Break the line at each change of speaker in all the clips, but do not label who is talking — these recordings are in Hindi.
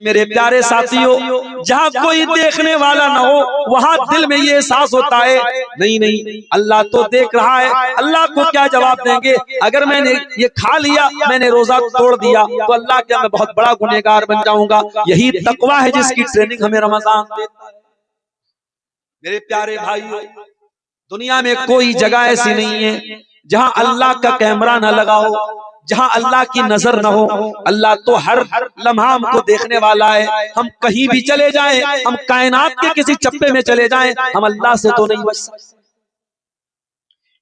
मेरे प्यारे साथियों, जहाँ कोई देखने वाला ना हो वहाँ दिल में ये एहसास होता है नहीं नहीं अल्लाह तो देख रहा है। अल्लाह को क्या जवाब देंगे? अगर मैंने ये खा लिया, मैंने रोजा तोड़ दिया, तो अल्लाह क्या मैं बहुत बड़ा गुनहगार बन जाऊंगा? यही तकवा है जिसकी ट्रेनिंग हमें रमजान देता है। मेरे प्यारे भाइयों, दुनिया में कोई जगह ऐसी नहीं है जहाँ अल्लाह का कैमरा न लगा हो, जहाँ अल्लाह की नजर न हो। अल्लाह तो हर लम्हा हमको देखने वाला है। हम कहीं भी चले जाएं, हम कायनात के किसी चप्पे में चले जाएं, हम अल्लाह से तो नहीं बच सकते।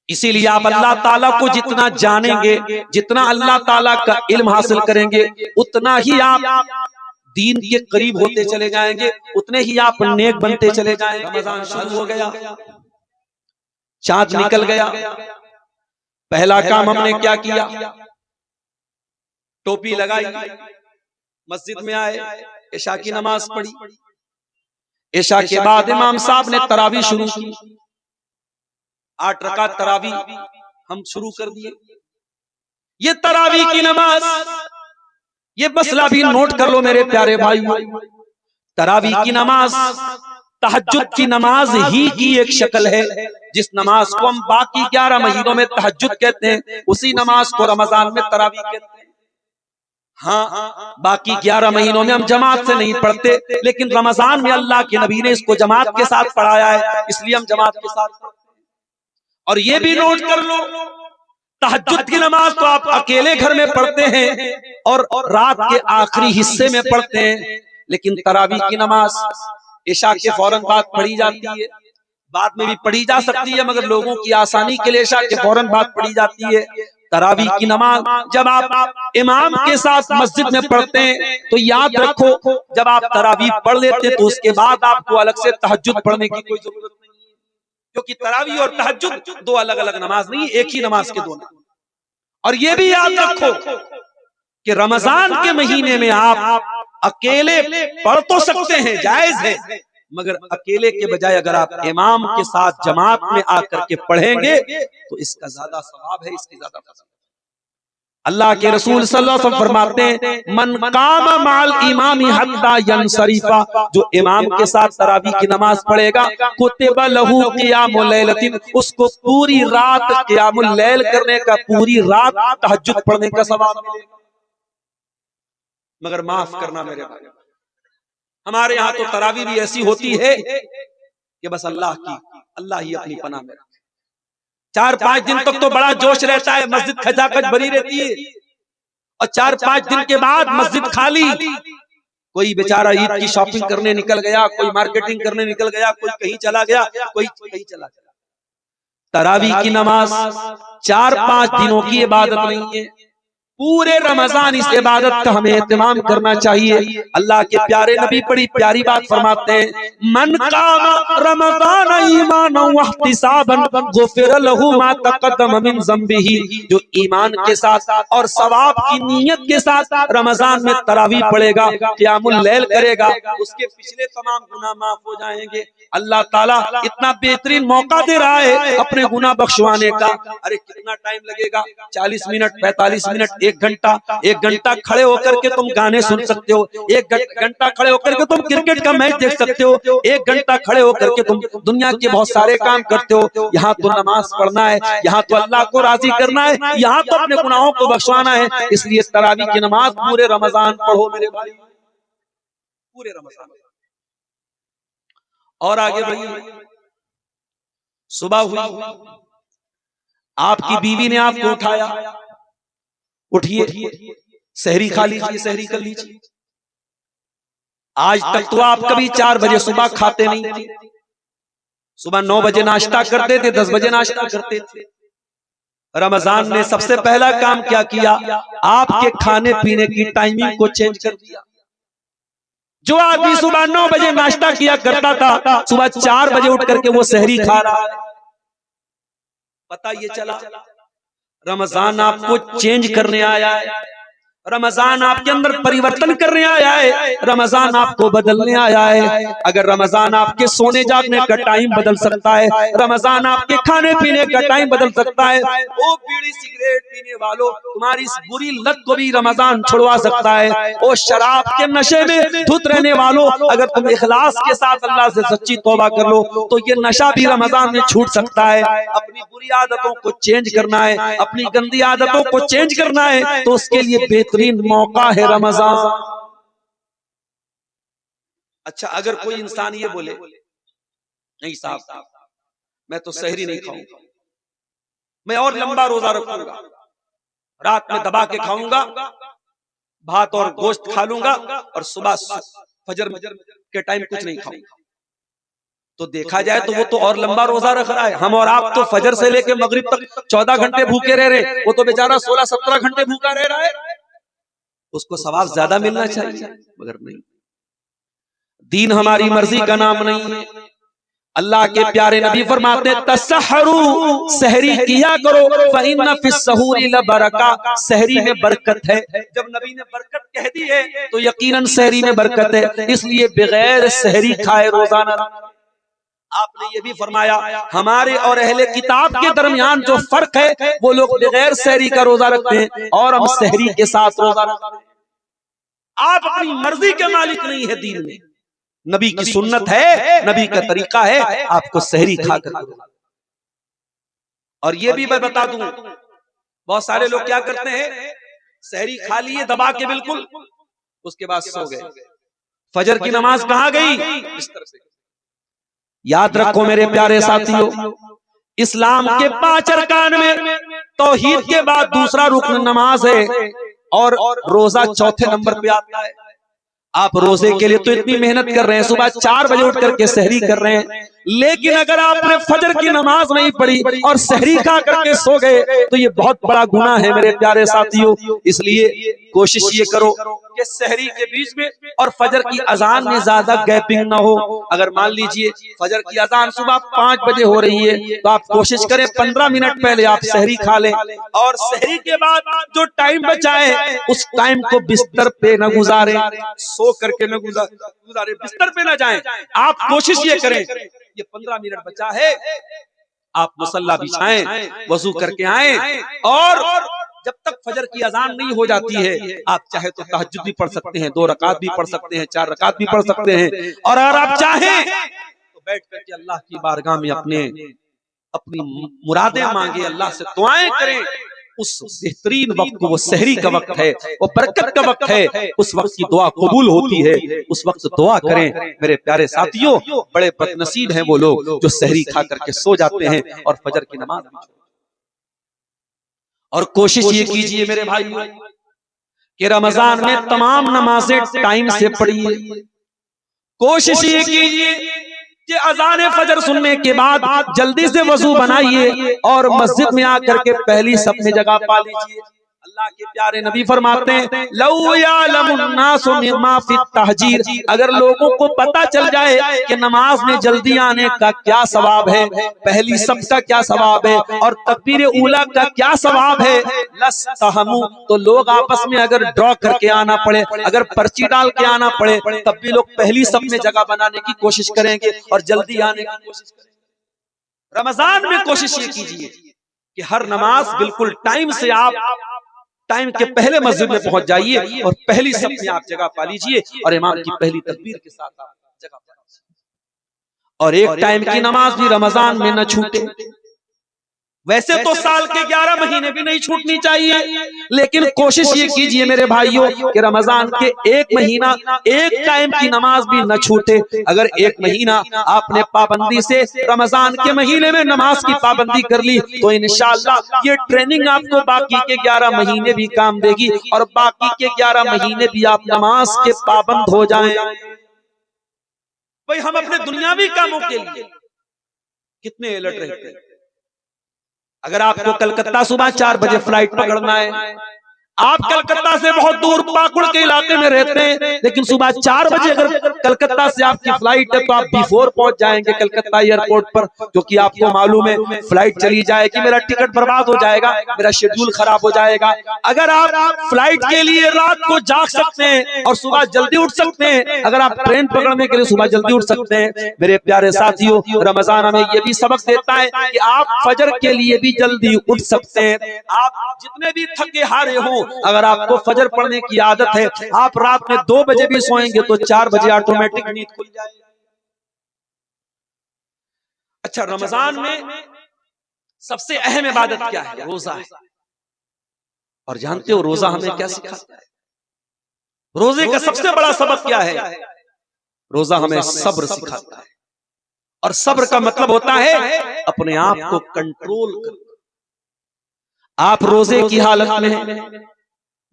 इसीलिए आप अल्लाह ताला को जितना जानेंगे, जितना अल्लाह ताला का इल्म हासिल करेंगे, उतना ही आप दीन के करीब होते चले जाएंगे, उतने ही आप नेक बनते चले जाएंगे। रमजान शुरू हो गया, चांद निकल गया। पहला काम हमने क्या किया? टोपी लगाई, मस्जिद में आए, इशा की नमाज पढ़ी। इशा के बाद इमाम साहब ने तरावी शुरू की। 8 रकात तरावी हम शुरू कर दिए। ये तरावी की नमाज, ये मसला भी नोट कर लो मेरे प्यारे भाइयों। तरावी की नमाज तहज्जुद की नमाज ही की एक शक्ल है। जिस नमाज को हम बाकी 11 महीनों में तहज्जुद कहते हैं, उसी नमाज को रमजान में तरावी कहते हैं। हाँ, बाकी 11 महीनों में हम जमात से नहीं पढ़ते, लेकिन रमजान में अल्लाह के नबी ने इसको जमात के साथ पढ़ाया है, इसलिए हम जमात के साथ पढ़ते हैं। और ये भी नोट कर लो, तहज्जुद की नमाज तो आप अकेले घर में पढ़ते हैं और रात के आखिरी हिस्से में पढ़ते हैं, लेकिन तरावी की नमाज इशा के फौरन बाद पढ़ी जाती है। बाद में भी पढ़ी जा सकती है, मगर लोगों की आसानी के लिए इशा के फौरन बाद पढ़ी जाती है। तरावी की नमाज जब आप इमाम के साथ मस्जिद में पढ़ते हैं, तो याद रखो, जब आप तरावी पढ़ लेते हैं तो उसके बाद आपको अलग से तहज्जुद पढ़ने की कोई जरूरत नहीं है, क्योंकि तरावी और तहज्जुद दो अलग अलग नमाज नहीं, एक ही नमाज के दो। और ये भी याद रखो कि रमजान के महीने में आप अकेले पढ़ तो सकते हैं, जायज है, मगर अकेले के बजाय अगर आप इमाम के साथ जमात में आकर के पढ़ेंगे तो इसका ज्यादा सवाब है, इसकी ज्यादा फज़ल। अल्लाह के रसूल सल्लल्लाहु अलैहि वसल्लम फरमाते हैं, मन काम माल इमामी हत्ता यनसरिफा, जो इमाम के साथ तरावी की नमाज पढ़ेगा, कुतिबा लहू क़ियामुल लैलतिन, उसको पूरी रात क़ियामुल लैल करने का, पूरी रात तहज्जुद पढ़ने का सवाब मिलेगा। मगर माफ करना मेरे भाई, हमारे यहाँ तो तरावी भी ऐसी होती है कि बस अल्लाह ही अपनी पनाह में रखे। 4-5 दिन तक तो बड़ा जोश रहता है, मस्जिद खचाखच भरी रहती है, और 4-5 दिन के बाद मस्जिद खाली। कोई बेचारा ईद की शॉपिंग करने निकल गया, कोई मार्केटिंग करने निकल गया, कोई कहीं चला गया, कोई कहीं चला गया। तरावी की नमाज 4-5 दिनों की इबादत नहीं है, पूरे रमजान इस इबादत का हमें एहतमाम करना चाहिए। अल्लाह के प्यारे नबी बड़ी प्यारी बात फरमाते हैं, मन कामा रमजान ईमानन व इहतिसाबन गुफिर लहू मा तक़द्दम मिन ज़म्बिही, जो ईमान के साथ और सवाब की नीयत के साथ रमजान में तरावी पढ़ेगा, क़ियामुल लैल करेगा, उसके पिछले तमाम गुनाह माफ हो जाएंगे। अल्लाह ताला इतना बेहतरीन मौका दे रहा है अपने गुनाह बख्शवाने का। अरे कितना टाइम लगेगा? 40 मिनट, 45 मिनट, 1 घंटा खड़े होकर के तुम गाने सुन सकते हो, 1 घंटा खड़े होकर के तुम क्रिकेट का मैच देख सकते हो, 1 घंटा खड़े होकर के तुम दुनिया के बहुत सारे काम करते हो। यहाँ तो नमाज पढ़ना है, यहाँ तो अल्लाह को राजी करना है, यहाँ तो अपने गुनाहों को बख्शवाना है। इसलिए तरावी की नमाज पूरे रमजान पढ़ो मेरे भाई, पूरे रमजान। और आगे बढ़िए, सुबह हुई, आपकी बीवी ने आपको उठाया, उठिए, सहरी खा लीजिए, सहरी कर लीजिए। आज तक तो आप कभी 4 बजे सुबह खाते नहीं थे, सुबह 9 बजे नाश्ता करते थे, 10 बजे नाश्ता करते थे। रमजान ने सबसे पहला काम क्या किया? आपके खाने पीने की टाइमिंग को चेंज कर दिया। जो आदमी सुबह 9 बजे नाश्ता किया करता था, सुबह 4 बजे उठ करके वो सहरी खा रहा है। पता ये चला रमजान आपको चेंज करने आया है। रमजान आपके अंदर परिवर्तन करने आया है, रमजान आपको बदलने आया है। अगर रमजान आपके सोने जागने का टाइम बदल सकता है, रमजान आपके खाने पीने का टाइम बदल सकता है, वो बीड़ी सिगरेट पीने वालों, तुम्हारी इस बुरी लत को भी रमजान छुड़वा सकता है। वो शराब के नशे में धुत रहने वालों, अगर तुम इखलास के साथ अल्लाह से सच्ची तौबा कर लो तो ये नशा भी रमजान में छूट सकता है। अपनी बुरी आदतों को चेंज करना है, अपनी गंदी आदतों को चेंज करना है, तो उसके लिए बेहतरीन मौका है रमजान। अच्छा, अगर कोई इंसान ये बोले नहीं साहब मैं तो सहरी नहीं खाऊंगा, मैं और लंबा रोजा रखूंगा, रात में दबा के खाऊंगा, भात और गोश्त खा लूंगा और सुबह फजर के टाइम कुछ नहीं खाऊंगा, तो देखा जाए तो वो तो और लंबा रोजा रख रहा है। हम और आप तो फजर से लेके मगरिब तक 14 घंटे भूखे रह रहे, वो तो बेचारा 16-17 घंटे भूखा रह रहा है। उसको सवाब ज्यादा मिलना चाहिए, मगर नहीं। दीन हमारी मर्जी का नाम नहीं है। अल्लाह के प्यारे नबी फरमाते तसहरू, सहरी किया करो, फइन्ना फिस्सहूरी लबरका, सहरी में बरकत है। जब नबी ने बरकत कह दी है तो यकीनन सहरी में बरकत है, इसलिए बगैर सहरी खाए रोजाना। आपने ये भी फरमाया हमारे और अहले किताब के दरमियान जो फर्क है, वो लोग बगैर सहरी का रोजा रखते हैं और हम सहरी के साथ रोजा रखते हैं। आप अपनी मर्जी के मालिक नहीं है दीन में, नबी की सुन्नत है, नबी का तरीका है, आपको सहरी खाकर। और ये भी मैं बता दूं, बहुत सारे लोग क्या करते हैं, सहरी खा लिए दबा के बिल्कुल, उसके बाद सो गए, फजर की नमाज कहाँ गई, इस तरह से। याद रखो मेरे प्यारे साथियों, इस्लाम के 5 अरकान में तौहीद के बाद दूसरा रुकन नमाज है और रोजा चौथे नंबर पे आता है। आप रोजे के लिए तो इतनी मेहनत कर रहे हैं, सुबह 4 बजे उठ करके सहरी कर रहे हैं, लेकिन अगर आपने फजर की नमाज नहीं पढ़ी और सहरी खा करके सो गए तो ये बहुत बड़ा गुनाह है मेरे प्यारे साथियों। इसलिए कोशिश ये करो कि सहरी के बीच में और फजर की अजान में ज्यादा गैपिंग ना हो। अगर मान लीजिए फजर की अजान सुबह 5 बजे हो रही है तो आप कोशिश करें 15 मिनट पहले आप सहरी खा लें, और सहरी के बाद जो टाइम बचा है उस टाइम को बिस्तर पे न गुजारें, सो करके न गुजारे, बिस्तर पे न जाएं। आप कोशिश ये करें, ये 15 मिनट बचा है, आप मुसल्ला बिछाएं, वजू करके आएं, और जब तक फजर की अजान नहीं हो जाती है आप चाहे तो तहज्जुद भी पढ़ सकते हैं, 2 रकात भी पढ़ सकते हैं, 4 रकात भी पढ़ सकते हैं, और अगर आप चाहें तो बैठ करके अल्लाह की बारगाह में अपनी मुरादें मांगे, अल्लाह से दुआएं करें। उस बेहतरीन वक्त को, वो सहरी का वक्त है, वो बरकत का वक्त है, उस वक्त की दुआ कबूल होती है, उस वक्त दुआ करें। मेरे प्यारे साथियों, बड़े बदनसीब हैं वो लोग जो सहरी खा करके सो जाते हैं और फजर की नमाज भी। और कोशिश ये कीजिए मेरे भाई कि रमजान में तमाम नमाजें टाइम से पढ़िए। कोशिश ये कीजिए कि अज़ान फजर सुनने के बाद जल्दी से वजू बनाइए और मस्जिद में आकर के पहली सफ में जगह पा लीजिए। अल्लाह के प्यारे नबी फरमाते हैं लौ यअलमुन्नासु मिम्मा फी तहजीर, अगर लोगों को पता चल जाए कि नमाज में जल्दी आने का क्या सवाब है, पहली सफ का क्या सवाब है और तकबीर ऊला का क्या सवाब है, लस्तहमु, तो लोग आपस में अगर ड्रॉ करके आना पड़े, अगर पर्ची डाल के आना पड़े, तब भी लोग पहली सफ में जगह बनाने की कोशिश करेंगे और जल्दी आने की कोशिश करेंगे। रमजान में कोशिश ये कीजिए कि हर नमाज बिल्कुल टाइम से, आप टाइम के पहले मस्जिद में पहुंच जाइए और पहली सफ में आप जगह पा लीजिए और इमाम की पहली तकबीर के साथ आप जगह पा लीजिए। और एक टाइम की नमाज भी रमजान में न छूटे। वैसे तो साल के 11 महीने भी नहीं छूटनी चाहिए, लेकिन कोशिश ये कीजिए मेरे भाइयों कि रमजान के एक महीना एक टाइम की नमाज भी न छूटे। अगर एक महीना आपने पाबंदी से रमजान के महीने में नमाज की पाबंदी कर ली तो इंशाअल्लाह ये ट्रेनिंग आपको बाकी के 11 महीने भी काम देगी और बाकी के 11 महीने भी आप नमाज के पाबंद हो जाएं। भाई हम अपने दुनियावी कामों के लिए कितने अलर्ट रहते हैं। अगर आपको कलकत्ता सुबह 4 बजे फ्लाइट पकड़ना है, आप कलकत्ता से बहुत दूर पाकुड़ के इलाके में रहते हैं, लेकिन सुबह 4 बजे अगर कलकत्ता से आपकी फ्लाइट है तो आप बिफोर पहुंच जाएंगे कलकत्ता एयरपोर्ट पर, क्योंकि आपको मालूम है फ्लाइट चली जाएगी, मेरा टिकट बर्बाद हो जाएगा, मेरा शेड्यूल खराब हो जाएगा। अगर आप फ्लाइट के लिए रात को जाग सकते हैं और सुबह जल्दी उठ सकते हैं, अगर आप ट्रेन पकड़ने के लिए सुबह जल्दी उठ सकते हैं, मेरे प्यारे साथियों, रमजान हमें ये भी सबक देता है कि आप फजर के लिए भी जल्दी उठ सकते हैं। आप जितने भी थके हारे हो, अगर आपको फजर पढ़ने की आदत है, आप रात में 2 बजे भी सोएंगे तो 4 बजे ऑटोमेटिक नींद खुल जाएगी। अच्छा, रमजान में सबसे अहम इबादत क्या है? रोजा है। और जानते हो रोजा हमें क्या सिखाता है? रोजे का सबसे बड़ा सबक क्या है? रोजा हमें सब्र सिखाता है, और सब्र का मतलब होता है अपने आप को कंट्रोल करना। आप रोजे की हालत में हैं,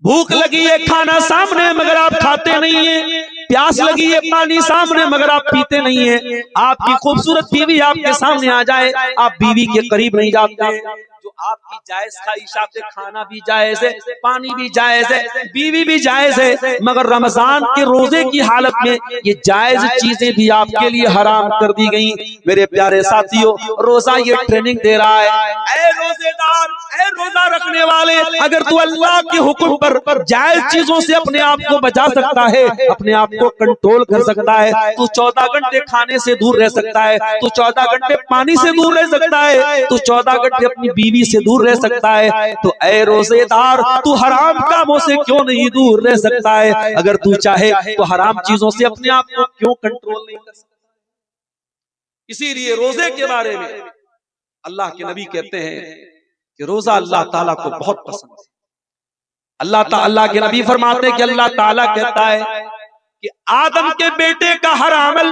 भूख लगी है, खाना सामने मगर आप खाते नहीं है, प्यास लगी है, पानी सामने मगर आप पीते नहीं है, आपकी खूबसूरत बीवी आपके सामने आ जाए, आप बीवी के करीब नहीं जाते हैं। जो आपकी जायज ख्वाहिशात है, खाना भी जायज है, पानी भी जायज है, बीवी भी जायज है, मगर रमजान के रोजे की हालत में ये जायज चीजें भी आपके लिए हराम कर दी गई। मेरे प्यारे साथियों, रोजा ये ट्रेनिंग दे रहा है, ऐ रोजेदार, ऐ रोजा रखने वाले, अगर तू अल्लाह के हुक्म पर जायज चीजों से अपने आप को बचा सकता है, अपने आप को कंट्रोल कर सकता है, तू 14 घंटे खाने से दूर रह सकता है, तू 14 घंटे पानी से दूर रह सकता है, तू 14 घंटे अपनी बीवी से दूर रह सकता है, तो ऐ रोजेदार, तू हराम कामों से क्यों नहीं दूर रह सकता है? अगर तू चाहे तो हराम चीजों से अपने आप को क्यों कंट्रोल नहीं कर सकता? इसीलिए रोजे के बारे में अल्लाह के नबी कहते हैं कि रोजा अल्लाह ताला को बहुत पसंद है। अल्लाह के नबी फरमाते हैं कि अल्लाह ताला कहता है कि आदम के बेटे का हर अमल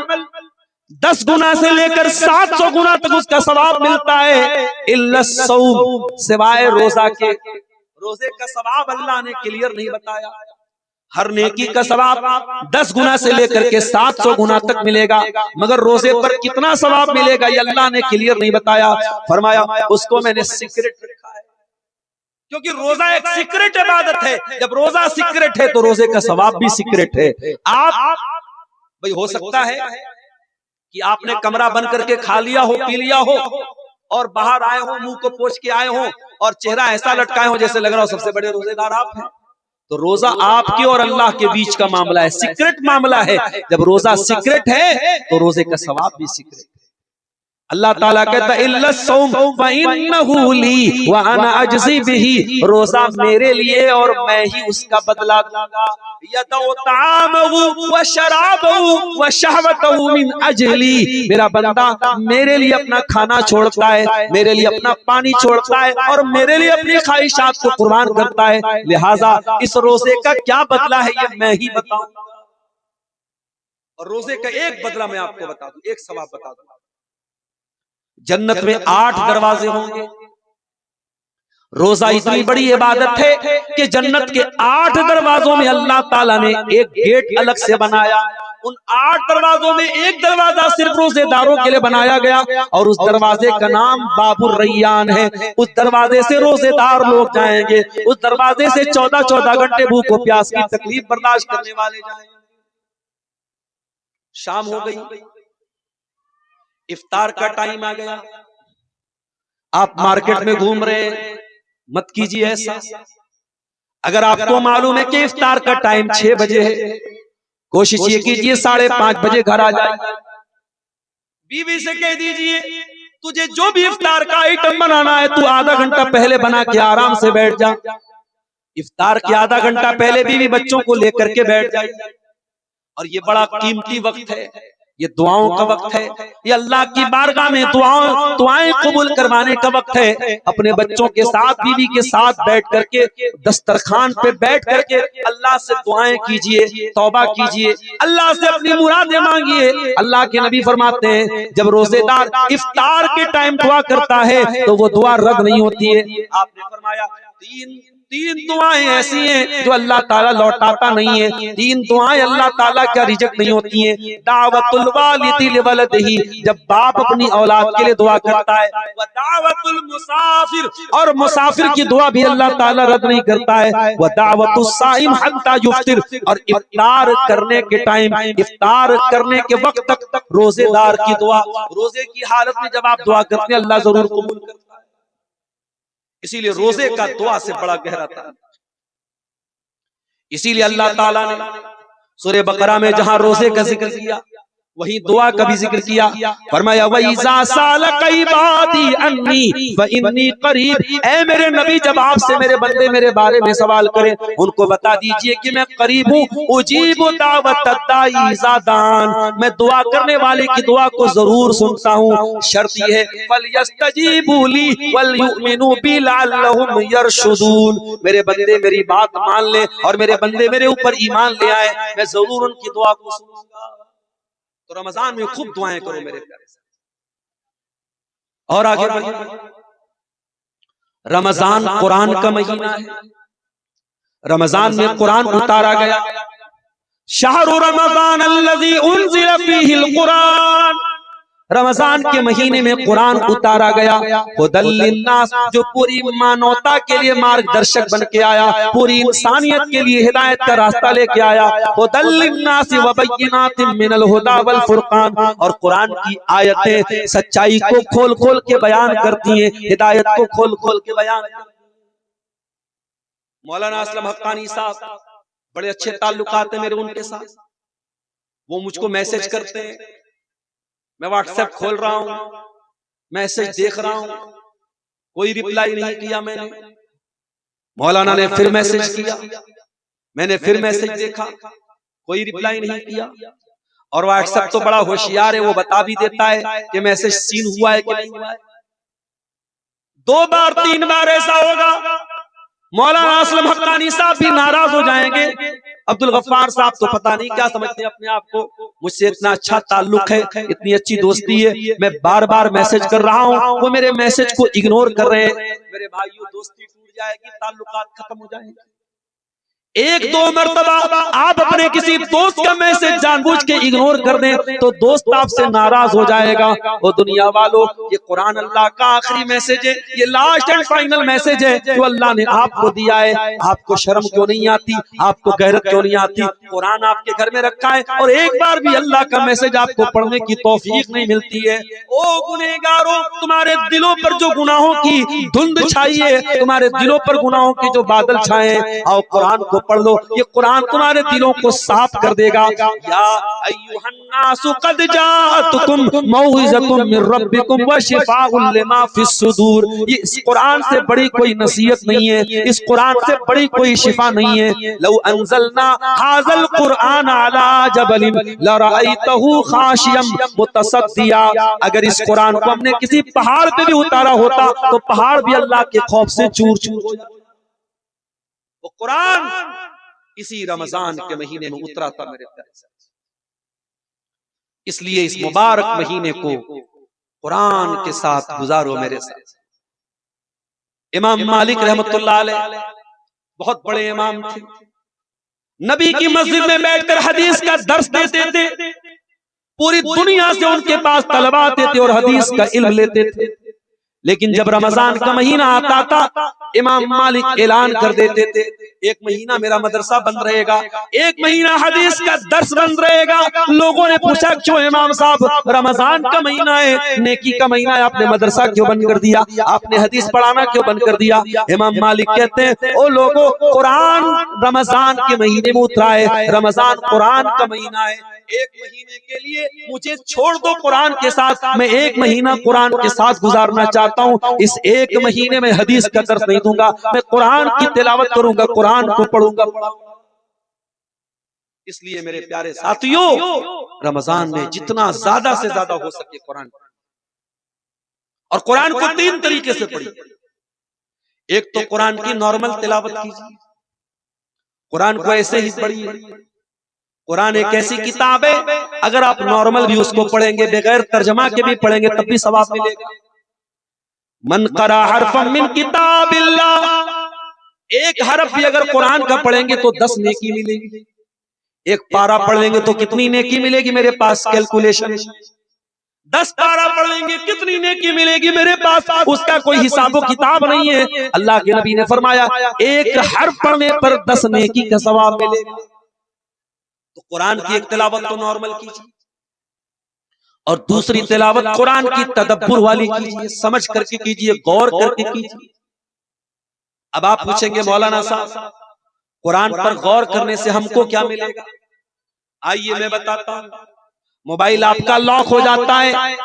10 गुना से लेकर 700 गुना तक उसका सवाब मिलता है, इल्ला सौम, सिवाय रोजा के। रोजे का सवाब अल्लाह ने क्लियर नहीं बताया। हर नेकी का सवाब 10 गुना से लेकर के 700 गुना तक मिलेगा, मगर रोजे पर कितना सवाब मिलेगा ये अल्लाह ने क्लियर नहीं बताया। फरमाया उसको मैंने सीक्रेट रखा है, क्योंकि रोजा एक सीक्रेट इबादत है। जब रोजा सीक्रेट है तो रोजे का सवाब भी सीक्रेट है। आप भाई, हो सकता है कि आपने कमरा बंद करके खा लिया हो, पी लिया हो, और बाहर आए हो, मुंह को पोंछ के आए हो, और चेहरा ऐसा लटकाए हो जैसे लग रहा हो सबसे बड़े रोजेदार आप हैं। तो रोजा आपके और अल्लाह के बीच का मामला है, सीक्रेट मामला है। जब रोजा सीक्रेट है तो रोजे का सवाब भी सीक्रेट है। अल्लाह ताला कहता है इल्ला सौम व इन्नहु ली व अना अजज़ी बिही, रोजा मेरे लिए और मैं ही उसका बदला दूंगा। यदउ तामहु व शराबहु व शहवतहु मिन अजली, मेरा बंदा मेरे लिए अपना खाना छोड़ता है, मेरे लिए अपना पानी छोड़ता है, और मेरे लिए अपनी ख्वाहिशात को कुर्बान करता है। लिहाजा इस रोजे का क्या बदला है ये मैं ही बताऊंगा। और रोजे का एक बदला मैं आपको बता दूं, एक सवाब बता दूं। जन्नत में 8 दरवाजे होंगे। रोजा इतनी बड़ी इबादत है कि जन्नत के 8 दरवाजों में अल्लाह ताला ने एक गेट अलग से बनाया। उन 8 दरवाजों में एक दरवाजा सिर्फ रोजेदारों के लिए बनाया गया, और उस दरवाजे का नाम बाबुर रैयान है। उस दरवाजे से रोजेदार लोग जाएंगे, उस दरवाजे से 14-14 घंटे भूख और प्यास की तकलीफ बर्दाश्त करने वाले जाएंगे। शाम हो गई, इफ्तार का टाइम आ गया, आप मार्केट में घूम रहे हैं, मत कीजिए ऐसा। अगर आपको मालूम है कि इफ्तार का टाइम 6 बजे है, कोशिश ये कीजिए 5:30 बजे घर आ जाए। बीवी से कह दीजिए तुझे जो भी इफ्तार का आइटम बनाना है तू आधा घंटा पहले बना के आराम से बैठ जा। इफ्तार के आधा घंटा पहले बीवी बच्चों को लेकर के बैठ जाए। और ये बड़ा कीमती वक्त है, ये दुआओं का वक्त है, ये अल्लाह की बारगाह में दुआएं कबूल करवाने का वक्त है। अपने बच्चों के साथ, बीवी के साथ बैठ करके दस्तरखान पे बैठ करके अल्लाह से दुआएं कीजिए, तौबा कीजिए, अल्लाह से अपनी मुरादें मांगिए। अल्लाह के नबी फरमाते हैं जब रोजेदार इफ्तार के टाइम दुआ करता है तो वो दुआ रद्द नहीं होती है। आपने फरमाया तीन दुआएं ऐसी हैं जो अल्लाह ताला लौटाता नहीं है। तीन दुआएं अल्लाह ताला क्या रिजेक्ट नहीं होती हैं। दावतुल वालिदी लिवलदिही, जब बाप अपनी औलाद के लिए दुआ करता है। व दावतुल मुसाफिर, और मुसाफिर की दुआ भी अल्लाह ताला रद्द नहीं करता है। व दावतुस साइम हत्ता युफ्तिर, और इफ्तार करने के टाइम, इफ्तार करने के वक्त तक रोजेदार की दुआ, रोजे की हालत में जब आप दुआ करते हैं अल्लाह जरूर कबूल करता है। इसीलिए रोजे का दुआ से बड़ा गहरा था। इसीलिए अल्लाह ताला ने सूरह बकरा में जहां रोजे का जिक्र किया वही दुआ का भी जिक्र किया। फरमाया वइज़ा सालक इबादी अन्नी व इन्नी करीब, ऐ मेरे नबी जब आपसे मेरे बंदे मेरे बारे में सवाल करें उनको बता दीजिए कि मैं करीब हूँ। उजीबु दावत दाई इज़ा दान, मैं दुआ करने वाले की दुआ को जरूर सुनता हूँ। शर्त यह है फलयस्तजीबू ली वल युमिनू बी लअल्लहुम यरशुदून, मेरे बंदे मेरी बात मान ले और मेरे बंदे मेरे ऊपर ईमान ले आए, मैं जरूर उनकी दुआ को सुनूंगा। तो रमजान में खूब दुआएं करो मेरे प्यारे से। और आगे बढ़िए, रमजान कुरान का महीना है। रमजान में कुरान उतारा गया। शहरु रमजान अल्लज़ी उन्ज़िला फ़ीहिल कुरान, रमजान के महीने में कुरान उतारा गया। हुदल लिन्नास, जो पूरी मानवता के लिए मार्गदर्शक बन के आया, पूरी इंसानियत के लिए हिदायत का रास्ता लेके आया। हुदल लिन्नास व बय्यिनातिन मिनल हुदा वल फुरकान, और कुरान की आयतें सच्चाई को खोल खोल के बयान करती हैं, हिदायत को खोल खोल के बयान। मौलाना असलम हक्कानी साहब बड़े अच्छे ताल्लुकात हैं मेरे उनके साथ। वो मुझको मैसेज करते हैं, मैं व्हाट्सएप खोल रहा हूं, मैसेज देख रहा हूं, कोई रिप्लाई नहीं किया मैंने। मौलाना ने फिर मैसेज किया, मैंने फिर मैसेज देखा, कोई रिप्लाई नहीं किया। और व्हाट्सएप तो बड़ा होशियार है, वो बता भी देता है कि मैसेज सीन हुआ है कि नहीं हुआ है। 2 बार 3 बार ऐसा होगा, मौलाना असलम हक्कानी साहब भी नाराज हो जाएंगे। अब्दुल गफ्फार साहब तो पता नहीं क्या समझते हैं अपने आप को, मुझसे इतना अच्छा ताल्लुक है, इतनी अच्छी दोस्ती है, मैं बार बार मैसेज कर रहा हूँ, वो मेरे मैसेज को इग्नोर कर रहे हैं। मेरे भाइयों, दोस्ती टूट जाएगी, ताल्लुकात खत्म हो जाएंगे। 1-2 मरतबा आप अपने किसी दोस्त का मैसेज जानबूझ के इग्नोर कर दें तो दोस्त आपसे नाराज हो जाएगा। वो दुनिया वालों, ये कुरान अल्लाह का आखिरी मैसेज है, ये लास्ट एंड फाइनल मैसेज है जो अल्लाह ने आपको दिया है। आपको शर्म क्यों नहीं आती, आपको गैरत क्यों नहीं आती? कुरान आपके घर में रखा है और एक बार भी अल्लाह का मैसेज आपको पढ़ने की तौफीक नहीं मिलती है। ओ गुनहगारों, तुम्हारे दिलों पर जो गुनाहों की धुंध छाई है, तुम्हारे दिलों पर गुनाहों के जो बादल छाए हैं, आओ कुरान को पढ़ लो, ये कुरान तुम्हारे दिलों को साफ कर देगा। या अय्युहन्नासु कद जाअतकुम मौइज़तुम मिर रब्बिकुम व शिफाउल लिमा फिस सुदूर, ये इस कुरान से बड़ी कोई नसीहत नहीं है, इस कुरान से बड़ी कोई शिफा नहीं है। लौ अंज़लना हाज़ल कुरान अला जबलिन लरअयतहु खाशियम मुतसद्दिया, अगर इस कुरान को हमने किसी पहाड़ पे भी उतारा होता तो पहाड़ भी अल्लाह के खौफ से चूर चूर हो जाता। वो कुरान इसी रमजान के महीने में उतरा था मेरे प्यारे साथ। इसलिए इस मुबारक महीने को कुरान के साथ गुजारो मेरे साथ। इमाम मालिक रहमतुल्लाह अलैह बहुत बड़े इमाम थे, नबी की मस्जिद में बैठकर हदीस का दर्स देते थे। पूरी दुनिया से उनके पास तलबा आते थे और हदीस का इल्म लेते थे। लेकिन जब रमजान का महीना आता था, इमाम मालिक ऐलान कर देते थे, 1 महीना मेरा मदरसा बंद रहेगा, 1 महीना हदीस का दर्स बंद रहेगा। लोगों ने पूछा, क्यों इमाम साहब, रमजान का महीना है, नेकी का महीना है, आपने मदरसा क्यों बंद कर दिया, आपने हदीस पढ़ाना क्यों बंद कर दिया? इमाम मालिक कहते हैं, ओ लोगों, कुरान रमजान के महीने में उतरा है, रमजान कुरान का महीना है, 1 महीने के लिए मुझे छोड़ दो कुरान के साथ, मैं 1 महीना कुरान के साथ गुजारना चाहता हूँ। इस 1 महीने में हदीस का दर्स नहीं दूंगा, मैं कुरान की तिलावत करूंगा, कुरान को पढ़ूंगा। इसलिए मेरे प्यारे साथियों, रमजान में जितना ज्यादा से ज्यादा हो सके कुरान, और कुरान को 3 तरीके से पढ़िए। एक तो कुरान की नॉर्मल तिलावत कीजिए, कुरान को ऐसे ही पढ़िए। कुरान एक ऐसी किताब है, अगर आप नॉर्मल भी उसको पढ़ेंगे, बगैर तर्जमा के भी पढ़ेंगे तब भी सवाब मिलेगा। मन क़रा हरफम मिन किताबिल्लाह, एक हरफ भी अगर कुरान का पढ़ेंगे तो 10 नेकी मिलेगी। एक पारा पढ़ लेंगे तो कितनी नेकी मिलेगी मेरे पास कैलकुलेशन। 10 पारा पढ़ लेंगे कितनी नेकी मिलेगी मेरे पास, उसका कोई हिसाबो किताब नहीं है। अल्लाह के नबी ने फरमाया एक हरफ पढ़ने पर 10 नेकी का सवाब मिलेगा। तो कुरान की एक तिलावत तो नॉर्मल कीजिए, और दूसरी तिलावत कुरान की तदब्बुर वाली कीजिए, समझ करके कीजिए, गौर करके कीजिए। अब आप पूछेंगे मौलाना साहब कुरान पर गौर करने से हमको क्या मिलेगा? आइए मैं बताता हूं। मोबाइल आपका लॉक हो जाता है,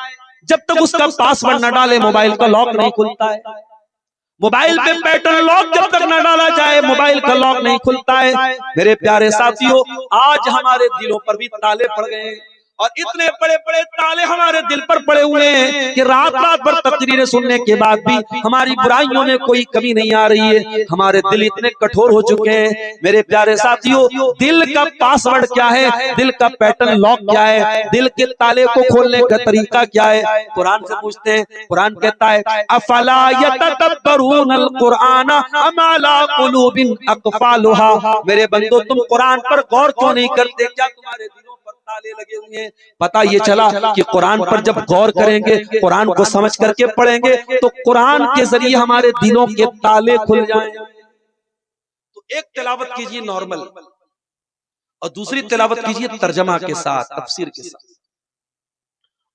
जब तक उसका पासवर्ड न डाले मोबाइल का लॉक नहीं खुलता है। मोबाइल पे पैटर्न लॉक जब तक न डाला जाए मोबाइल का लॉक नहीं खुलता है। मेरे प्यारे साथियों, आज हमारे दिलों पर भी ताले पड़ गए हैं, और इतने बड़े बड़े ताले हमारे दिल पर पड़े हुए हैं कि रात रात भर तकरीरें सुनने के बाद भी हमारी बुराइयों में कोई कमी नहीं आ रही है। हमारे दिल इतने कठोर हो चुके हैं। मेरे प्यारे साथियों, दिल का पासवर्ड क्या है, दिल का पैटर्न लॉक क्या है, दिल के ताले को खोलने का तरीका क्या है? कुरान से पूछते हैं। कुरान कहता है अफला यतदब्बरूनल कुरान अम अला कुलूबिन अक़फ़ालुहा। मेरे बंदो, तुम कुरान पर गौर क्यों नहीं करते? क्या तुम्हारे दिलों पर ताले लगे हुए हैं? पता ये चला कि कुरान पर जब गौर करेंगे, कुरान को समझ करके पढ़ेंगे, तो कुरान के जरिए हमारे दिलों के ताले खुल जाएंगे। तो एक तिलावत कीजिए नॉर्मल, और दूसरी तिलावत कीजिए तर्जमा के साथ, तफसीर के साथ,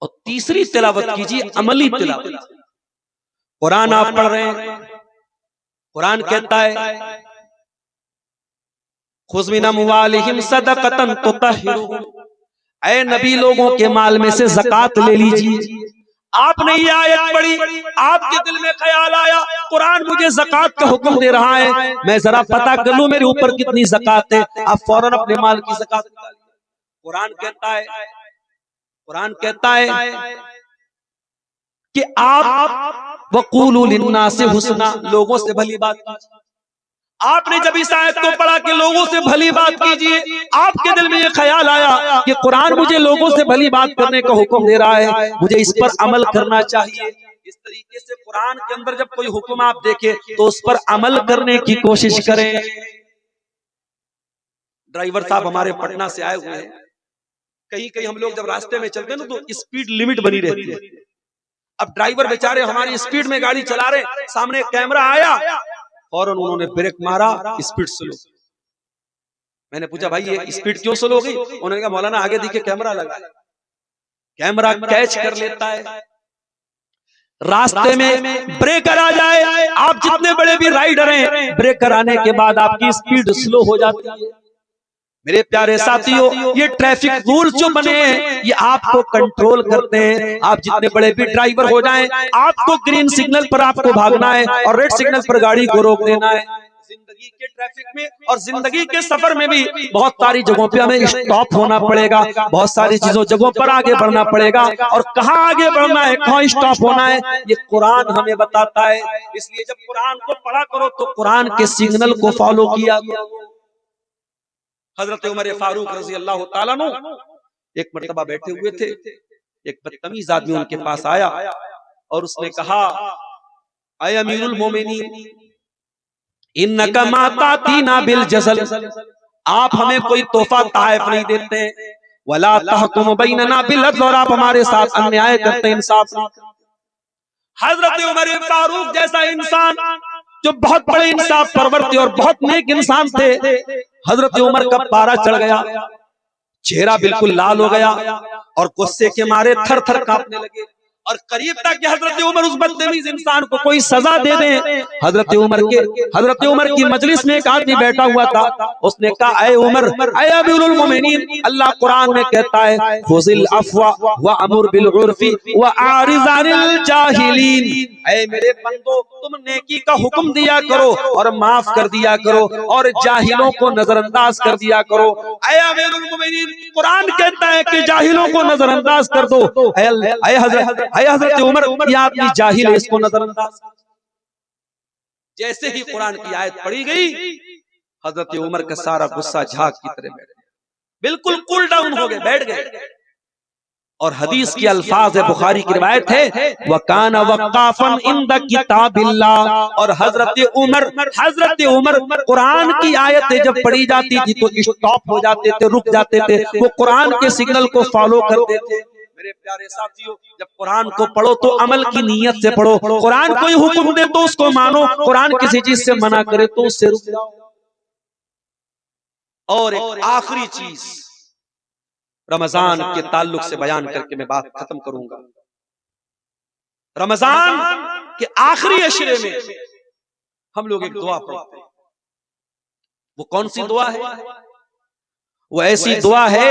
और तीसरी तिलावत कीजिए अमली तिलावत। कुरान आप पढ़ रहे हैं, कुरान कहता है खुज़ मिन अम्वालिहिम सदक़तन तुतहिरुहुम। ऐ नबी, लोगों के माल में से ज़कात ले लीजिए। आपने ये आयत पढ़ी, आपके दिल में ख्याल आया कुरान मुझे ज़कात का हुक्म दे रहा है, मैं जरा पता कर लूं मेरे ऊपर कितनी ज़कात है। आप फौरन अपने माल की ज़कात निकालिए। कुरान कहता है, कुरान कहता है कि आप वक़ूलू लिन्नासि हुस्ना, लोगों से भली बात कीजिए। आपने जब इस आयत को पढ़ा कि लोगों से भली बात कीजिए, आपके दिल में ये ख्याल आया कि कुरान मुझे लोगों से भली बात करने का हुक्म दे रहा है, मुझे इस पर अमल करना चाहिए। इस तरीके से कुरान के अंदर जब कोई हुक्म आप देखें तो उस पर अमल करने की कोशिश करें। ड्राइवर साहब हमारे पटना से आए हुए हैं। कहीं कहीं हम लोग जब रास्ते में चलते हैं ना तो स्पीड लिमिट बनी रहती है। अब ड्राइवर बेचारे हमारी स्पीड में गाड़ी चला रहे, सामने कैमरा आया, फौरन उन्होंने ब्रेक मारा, स्पीड स्लो। मैंने पूछा भाई ये स्पीड क्यों स्लो हो गई? उन्होंने कहा मौलाना आगे देखिए कैमरा लगा, कैमरा कैच कर लेता है। रास्ते में ब्रेकर आ जाए, आप जितने बड़े भी राइडर हैं, ब्रेकर आने के बाद आपकी स्पीड स्लो हो जाती है। मेरे प्यारे साथियों, ये ट्रैफिक रूल्स जो बने हैं ये आपको कंट्रोल करते हैं। आप जितने बड़े भी ड्राइवर हो जाएं, आपको ग्रीन सिग्नल पर आपको भागना है और रेड सिग्नल पर गाड़ी को रोक देना है। जिंदगी के ट्रैफिक में और जिंदगी के सफर में भी बहुत सारी जगहों पे हमें स्टॉप होना पड़ेगा, बहुत सारी जगहों पर आगे बढ़ना पड़ेगा, और कहाँ आगे बढ़ना है, कहाँ स्टॉप होना है, ये कुरान हमें बताता है। इसलिए जब कुरान को पढ़ा करो तो कुरान के सिग्नल को फॉलो किया करो। हजरत उमर फारूक रजी अल्लाह ताला अन्हु एक मर्तबा बैठे हुए थे, एक बदतमीज आदमी उनके पास आया और उसने कहा अय अमीरुल मोमिनीन इन्नका मा तातीना बिल जज़ल, आप हमें कोई तोहफा ताइफ नहीं देते, वला तहकुम बैनना बिल अदल, और आप हमारे साथ अन्याय करते, इंसाफ नहीं करते। हजरत उमर फारूक जैसा इंसान जो बहुत बड़े इंसाफ परवर थे और बहुत नेक इंसान थे, हजरत उमर का पारा चढ़ गया, चेहरा बिल्कुल लाल हो गया और गुस्से के मारे थर थर कांपने लगे, और करीब था कि हजरत उमर उस बदतमीज इंसान को कोई सजा दे दें। हजरत उमर की मजलिस में एक आदमी बैठा हुआ था, उसने कहा ऐ उमर, ऐ अमीरुल मोमिनीन, अल्लाह कुरान में कहता है खुज़िल अफ़्वा व अमुर बिल उर्फ़ी व आरिज़ अनिल जाहिलीन, ऐ मेरे बंदो तुम नेकी का हुक्म दिया करो और माफ कर दिया करो और जाहिलों को नजरअंदाज कर दिया करो। ऐ अमीरुल मोमिनीन, कुरान कहता है कि जाहिलों को नजरअंदाज कर दो। ऐ हजरत उमर, ये आदमी जाहिल है, इसको नजरअंदाज। जैसे ही कुरान की आयत पढ़ी गई, हजरत उमर का सारा गुस्सा झाग की तरह बैठ गया, बिल्कुल कूल डाउन हो गए, बैठ गए। और हदीस के अल्फाज है, बुखारी की रिवायत है, वकाना वक्काफन इंद किताबिल्लाह। और हजरत उमर कुरान की आयतें जब पढ़ी जाती थी तो स्टॉप हो जाते थे, रुक जाते थे, वो कुरान के सिग्नल को फॉलो करते थे। मेरे प्यारे साथियों, जब कुरान को पढ़ो तो अमल की नीयत से पढ़ो। कुरान कोई हुक्म दे तो उसको मानो, कुरान किसी चीज से मना करे तो उससे रुक जाओ। और एक आखिरी चीज रमजान के ताल्लुक से बयान करके मैं बात खत्म करूंगा। रमजान के आखिरी अशरे में हम लोग एक दुआ पढ़ते हैं। वो कौन सी दुआ है? वो ऐसी दुआ है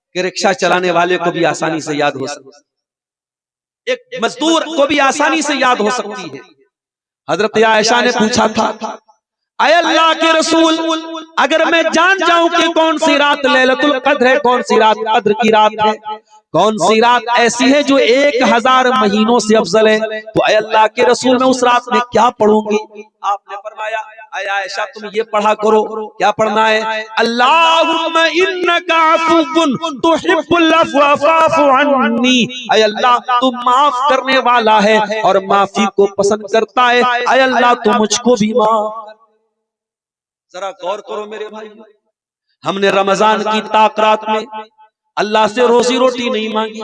कि रिक्शा चलाने वाले को भी आसानी से याद हो सकती है, एक मजदूर को भी आसानी से याद हो सकती है। हजरत आयशा ने पूछा था, अय अल्लाह के रसूल, अगर मैं जान जाऊं कि कौन सी रात लैलतुल कद्र है, कौन सी रात कद्र की रात है, कौन सी रात ऐसी है जो 1000 महीनों से अफजल है, तो अय अल्लाह के रसूल मैं उस रात में क्या पढ़ूंगी? आपने फरमाया, अय आयशा तुम ये पढ़ा करो। क्या पढ़ना है? अल्लाहुम्मा इन्नका अफ़ुव्वुन तुहिब्बुल अफ़्वा फ़अफ़ु अन्नी। अय अल्लाह तू माफ करने वाला है और माफी को पसंद करता है, अय अल्लाह तू मुझको भी माफ। जरा गौर करो मेरे भाई, हमने रमजान की ताक रात में अल्लाह से रोजी रोटी नहीं मांगी,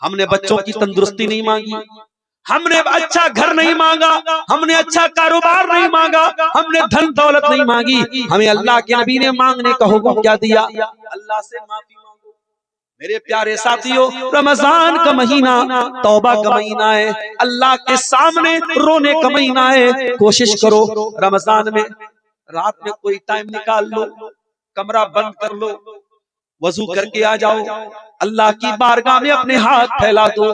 हमने बच्चों की तंदुरुस्ती नहीं मांगी, हमने अच्छा घर नहीं मांगा, हमने अच्छा कारोबार नहीं मांगा, हमने धन दौलत नहीं मांगी। हमें अल्लाह के नबी ने मांगने का हुक्म क्या दिया? अल्लाह से माफी मांगो। मेरे प्यारे साथियों, रमजान का महीना तौबा का महीना है, अल्लाह के सामने रोने का महीना है। कोशिश करो रमजान में रात में कोई टाइम निकाल लो, कमरा बंद कर लो, वजू करके आ जाओ, अल्लाह की बारगाह में अपने हाथ फैला दो।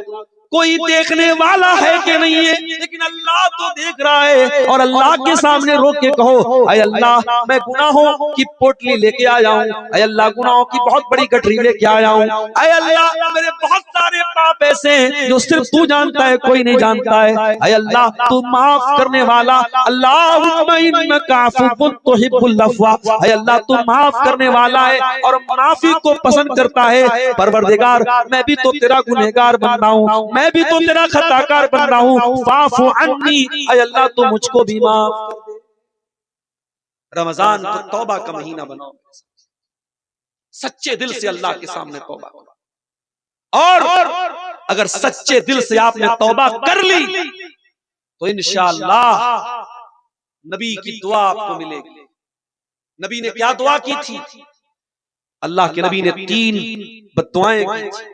कोई देखने वाला है कि नहीं है, लेकिन अल्लाह तो देख रहा है। और अल्लाह के सामने रो के कहो, अय अल्लाह मैं गुनाहों की पोटली लेके आया हूँ, अय अल्लाह गुनाहों की बहुत बड़ी गठरी लेके आया हूँ, अय अल्लाह मेरे बहुत सारे पाप ऐसे हैं जो सिर्फ तू जानता है, कोई नहीं जानता है। अय अल्लाह तू माफ करने वाला, अल्लाहुम्मा इन्नका अफ़ुव्वुन तुहिब्बुल अफ़्वा। अय अल्लाह तू माफ करने वाला है और माफी को पसंद करता है। परवरदिगार मैं भी तो तेरा गुनहगार बंदा हूँ, मैं भी तो तेरा खताकार बन रहा हूँ, फ़अफ़ु अन्नी। अय अल्लाह तो मुझको भी माफ कर दे। रमजान को तौबा का महीना बनाओ, सच्चे दिल से अल्लाह के सामने तौबा करो। और अगर सच्चे दिल से आपने तौबा कर ली तो इंशाअल्लाह नबी की दुआ आपको मिलेगी। नबी ने क्या दुआ की थी? अल्लाह के नबी ने 3 बद्दुआएं की थी,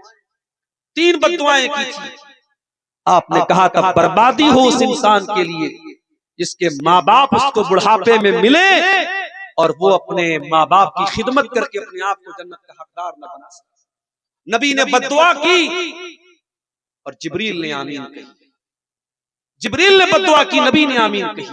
3 बद्दुआएं की थी। आपने कहा था बर्बादी हो उस इंसान के लिए जिसके माँ बाप उसको बुढ़ापे में मिले और वो अपने माँ बाप की खिदमत करके अपने आप को जन्नत का हकदार न बना सके। नबी ने बद्दुआ की और जिब्रील ने आमीन कही। जिब्रील ने बद्दुआ की, नबी ने आमीन कही।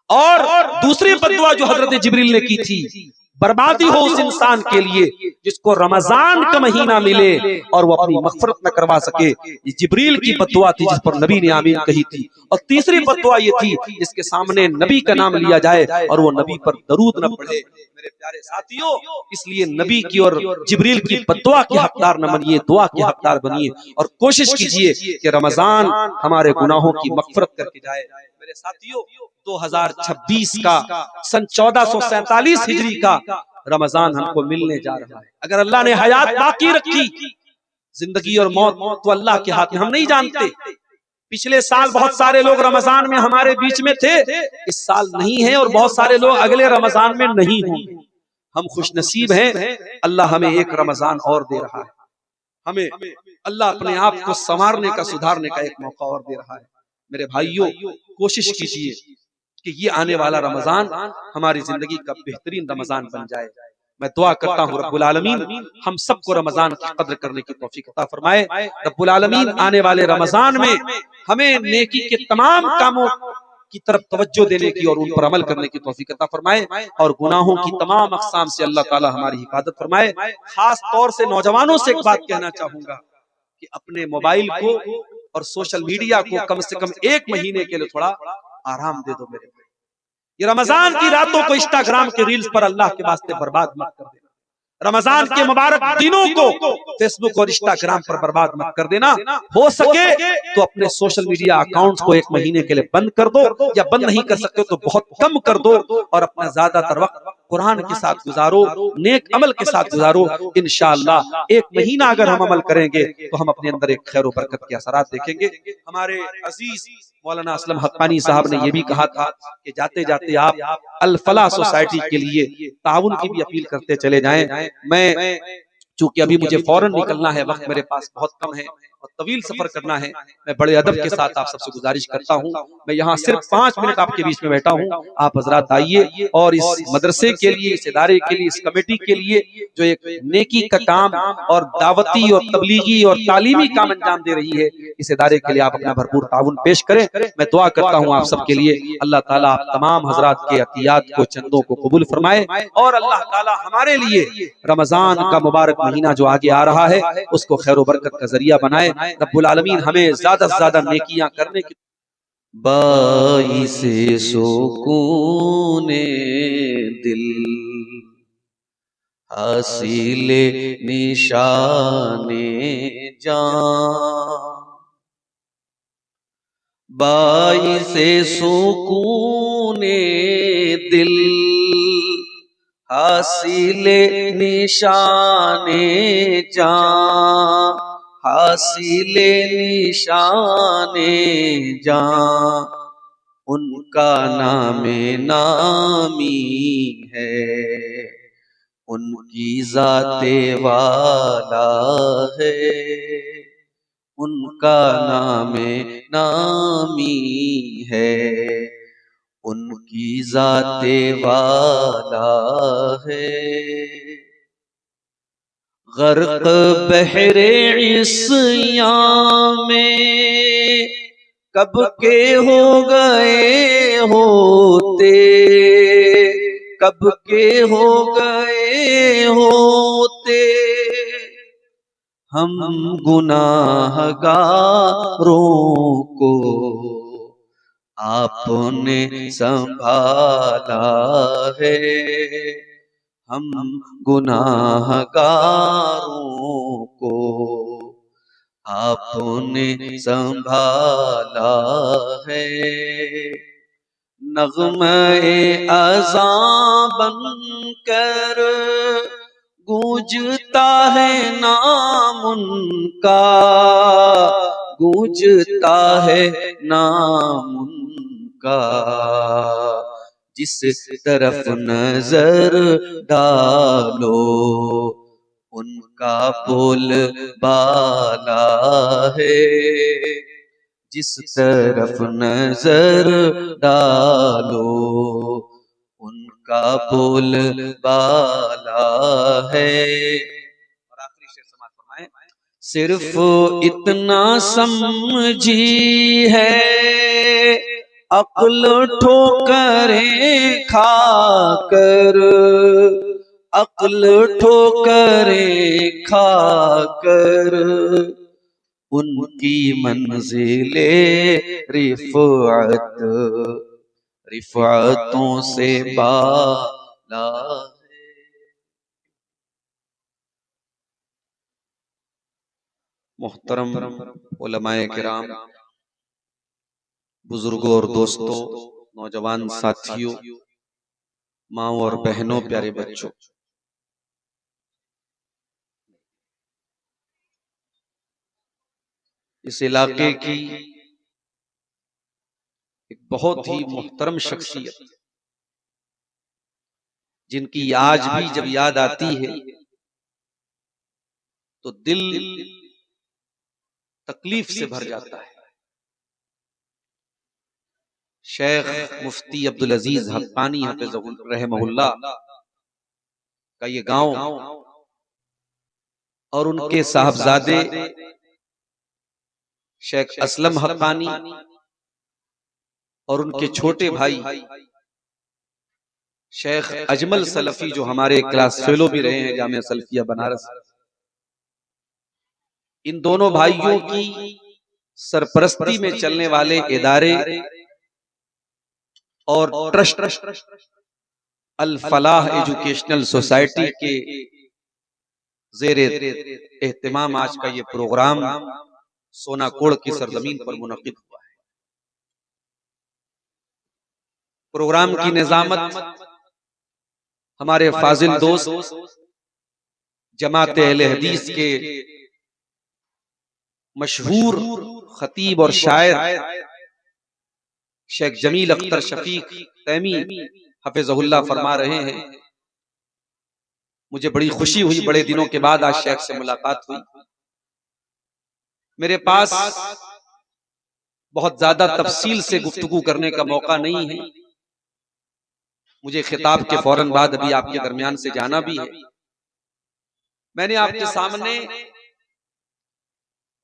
और दूसरी बद्दुआ जो हजरत जिब्रील ने की थी, बर्बादी हो उस इंसान के लिए जिसको रमजान का महीना मिले और वो अपनी मग़फ़िरत न करवा सके। ये जिब्रील की बद्दुआ थी जिस पर नबी ने आमीन कही थी। और तीसरी बद्दुआ ये थी जिसके सामने नबी का नाम लिया जाए और वो नबी पर दरूद न पढ़े। मेरे प्यारे साथियों, इसलिए नबी की और जिब्रील की बद्दुआ के हकदार न बनिए, दुआ के हकदार बनिए और कोशिश कीजिए कि रमजान हमारे गुनाहों की मग़फ़िरत करके जाए। मेरे साथियों, 2026 का सन 1447 हिजरी का रमजान हमको मिलने जा रहा है। अगर अल्लाह ने हयात बाकी रखी, जिंदगी और मौत तो अल्लाह के हाथ में, हम नहीं जानते। पिछले साल बहुत सारे लोग रमजान में हमारे बीच में थे, इस साल नहीं है और बहुत सारे लोग अगले रमजान में नहीं होंगे। हम खुशनसीब हैं, अल्लाह हमें एक रमजान और दे रहा है। हमें अल्लाह अपने आप को संवारने का, सुधारने का एक मौका और दे रहा है। मेरे भाइयों, कोशिश कीजिए कि ये आने वाला रमजान हमारी जिंदगी का बेहतरीन रमजान बन जाए। मैं दुआ करता हूँ रब्बुल आलमीन हम सबको रमजान की कद्र करने की तौफीक अता फरमाए। रब्बुल आलमीन आने वाले रमजान में हमें नेकी के तमाम कामों की तरफ तवज्जो देने की और उन पर अमल करने की तौफीक अता फरमाए और गुनाहों की तमाम अक़साम से अल्लाह ताला हमारी हिफाजत फरमाए। खास तौर से नौजवानों से एक बात कहना चाहूंगा कि अपने मोबाइल को और सोशल मीडिया को कम से कम 1 महीने के लिए थोड़ा आराम दे दो मेरे भाई। ये रमजान की रातों को इंस्टाग्राम के रील्स पर अल्लाह के वास्ते बर्बाद मत कर देना। रमजान के मुबारक दिनों को फेसबुक और इंस्टाग्राम पर बर्बाद मत कर देना। हो सके तो अपने सोशल मीडिया अकाउंट्स को 1 महीने के लिए बंद कर दो, या बंद नहीं कर सकते तो बहुत कम कर दो, और अपना ज्यादातर वक्त कुरान के साथ गुजारो, नेक अमल के साथ गुजारो। इंशाअल्लाह 1 महीना अगर हम अमल करेंगे तो हम अपने अंदर एक खैर बरकत के असरात देखेंगे। हमारे अजीज मौलाना असलम हक्कानी साहब ने यह भी कहा था कि जाते जाते आप अल फलाह सोसाइटी के लिए ताउन की भी अपील करते चले जाएं। मैं चूंकि अभी मुझे फौरन निकलना है, वक्त मेरे पास बहुत कम है और तवील सफर करना है, मैं बड़े अदब के साथ आप सबसे गुजारिश करता हूं, मैं यहाँ सिर्फ 5 मिनट आपके बीच में बैठा हूं। आप हजरात आइए और इस मदरसे के लिए, इस इदारे के लिए, इस कमेटी के लिए जो एक नेकी का काम और दावती और तबलीगी और तालीमी काम अंजाम दे रही है, इस इदारे के लिए आप अपना भरपूर ताउन पेश करें। मैं दुआ करता हूँ आप सबके लिए, अल्लाह ताला आप तमाम हजरात के अतियात को, चंदों को कबूल फरमाए, और अल्लाह ताला हमारे लिए रमजान का मुबारक महीना जो आगे आ रहा है उसको खैर बरकत का जरिया बनाए। रब्बुल आलमीन हमें ज्यादा से ज्यादा नेकियां करने की।
बाइसे सुकूने दिल हासिले निशाने जान, बाइसे सुकूने दिल हासिले निशाने जान, हासिले निशाने जान, उनका नामे नामी है, उनकी जाते वाला है, उनका नामे नामी है, उनकी जाते वाला है। गर्क बहरे इस्यां में कब के हो गए होते, कब के हो गए होते, हम गुनाहगारों को आपने संभाला है, हम गुनाहगारों को आपने संभाला है। नग़्मे अज़ां बनकर गूंजता है नाम उनका, गूंजता है नाम उनका, जिस तरफ नजर डालो उनका बोल बाला है, जिस तरफ नजर डालो उनका बोल बाला है। और आखिरी शेर समाप्त फरमाएं, सिर्फ इतना समझी है अक्ल ठोकरें खाकर, अक्ल ठोकरें खाकर, उनकी मंजिले रिफ़अत रिफ़अतों से बाला है।
मोहतरम उलमाए किराम, बुजुर्गों और दोस्तों, नौजवान साथियों, माओ और बहनों, प्यारे बच्चों, इस इलाके की एक बहुत ही मोहतरम शख्सियत, जिनकी आज भी जब याद आती है तो दिल तकलीफ से भर जाता है। शेख मुफ्ती अब्दुल अजीज हक्कानी रहमहुल्लाह का ये गांव और उनके साहबजादे शेख असलम हक्कानी और उनके छोटे भाई शेख अजमल सलफी, जो हमारे क्लास फेलो भी रहे हैं जामिया सल्फिया बनारस, इन दोनों भाइयों की सरपरस्ती में चलने वाले इदारे और ट्रस्ट अल फलाह एजुकेशनल सोसाइटी के ज़ेरे एहतिमाम आज का ये प्रोग्राम सोनाकोड़ की सरजमीन पर मुनक़िद हुआ है। प्रोग्राम की निज़ामत हमारे फाजिल दोस्त जमात अहले हदीस के मशहूर खतीब और शायर शेख जमील अख्तर शफीक तैमी हफिज़हुल्लाह फरमा रहे हैं। मुझे बड़ी खुशी हुई, बड़े दिनों के बाद आज शेख से मुलाकात हुई। मेरे पास बहुत ज्यादा तफसील से गुफ्तगू करने का मौका नहीं है, मुझे खिताब के फौरन बाद अभी आपके दरमियान से जाना भी है। मैंने आपके सामने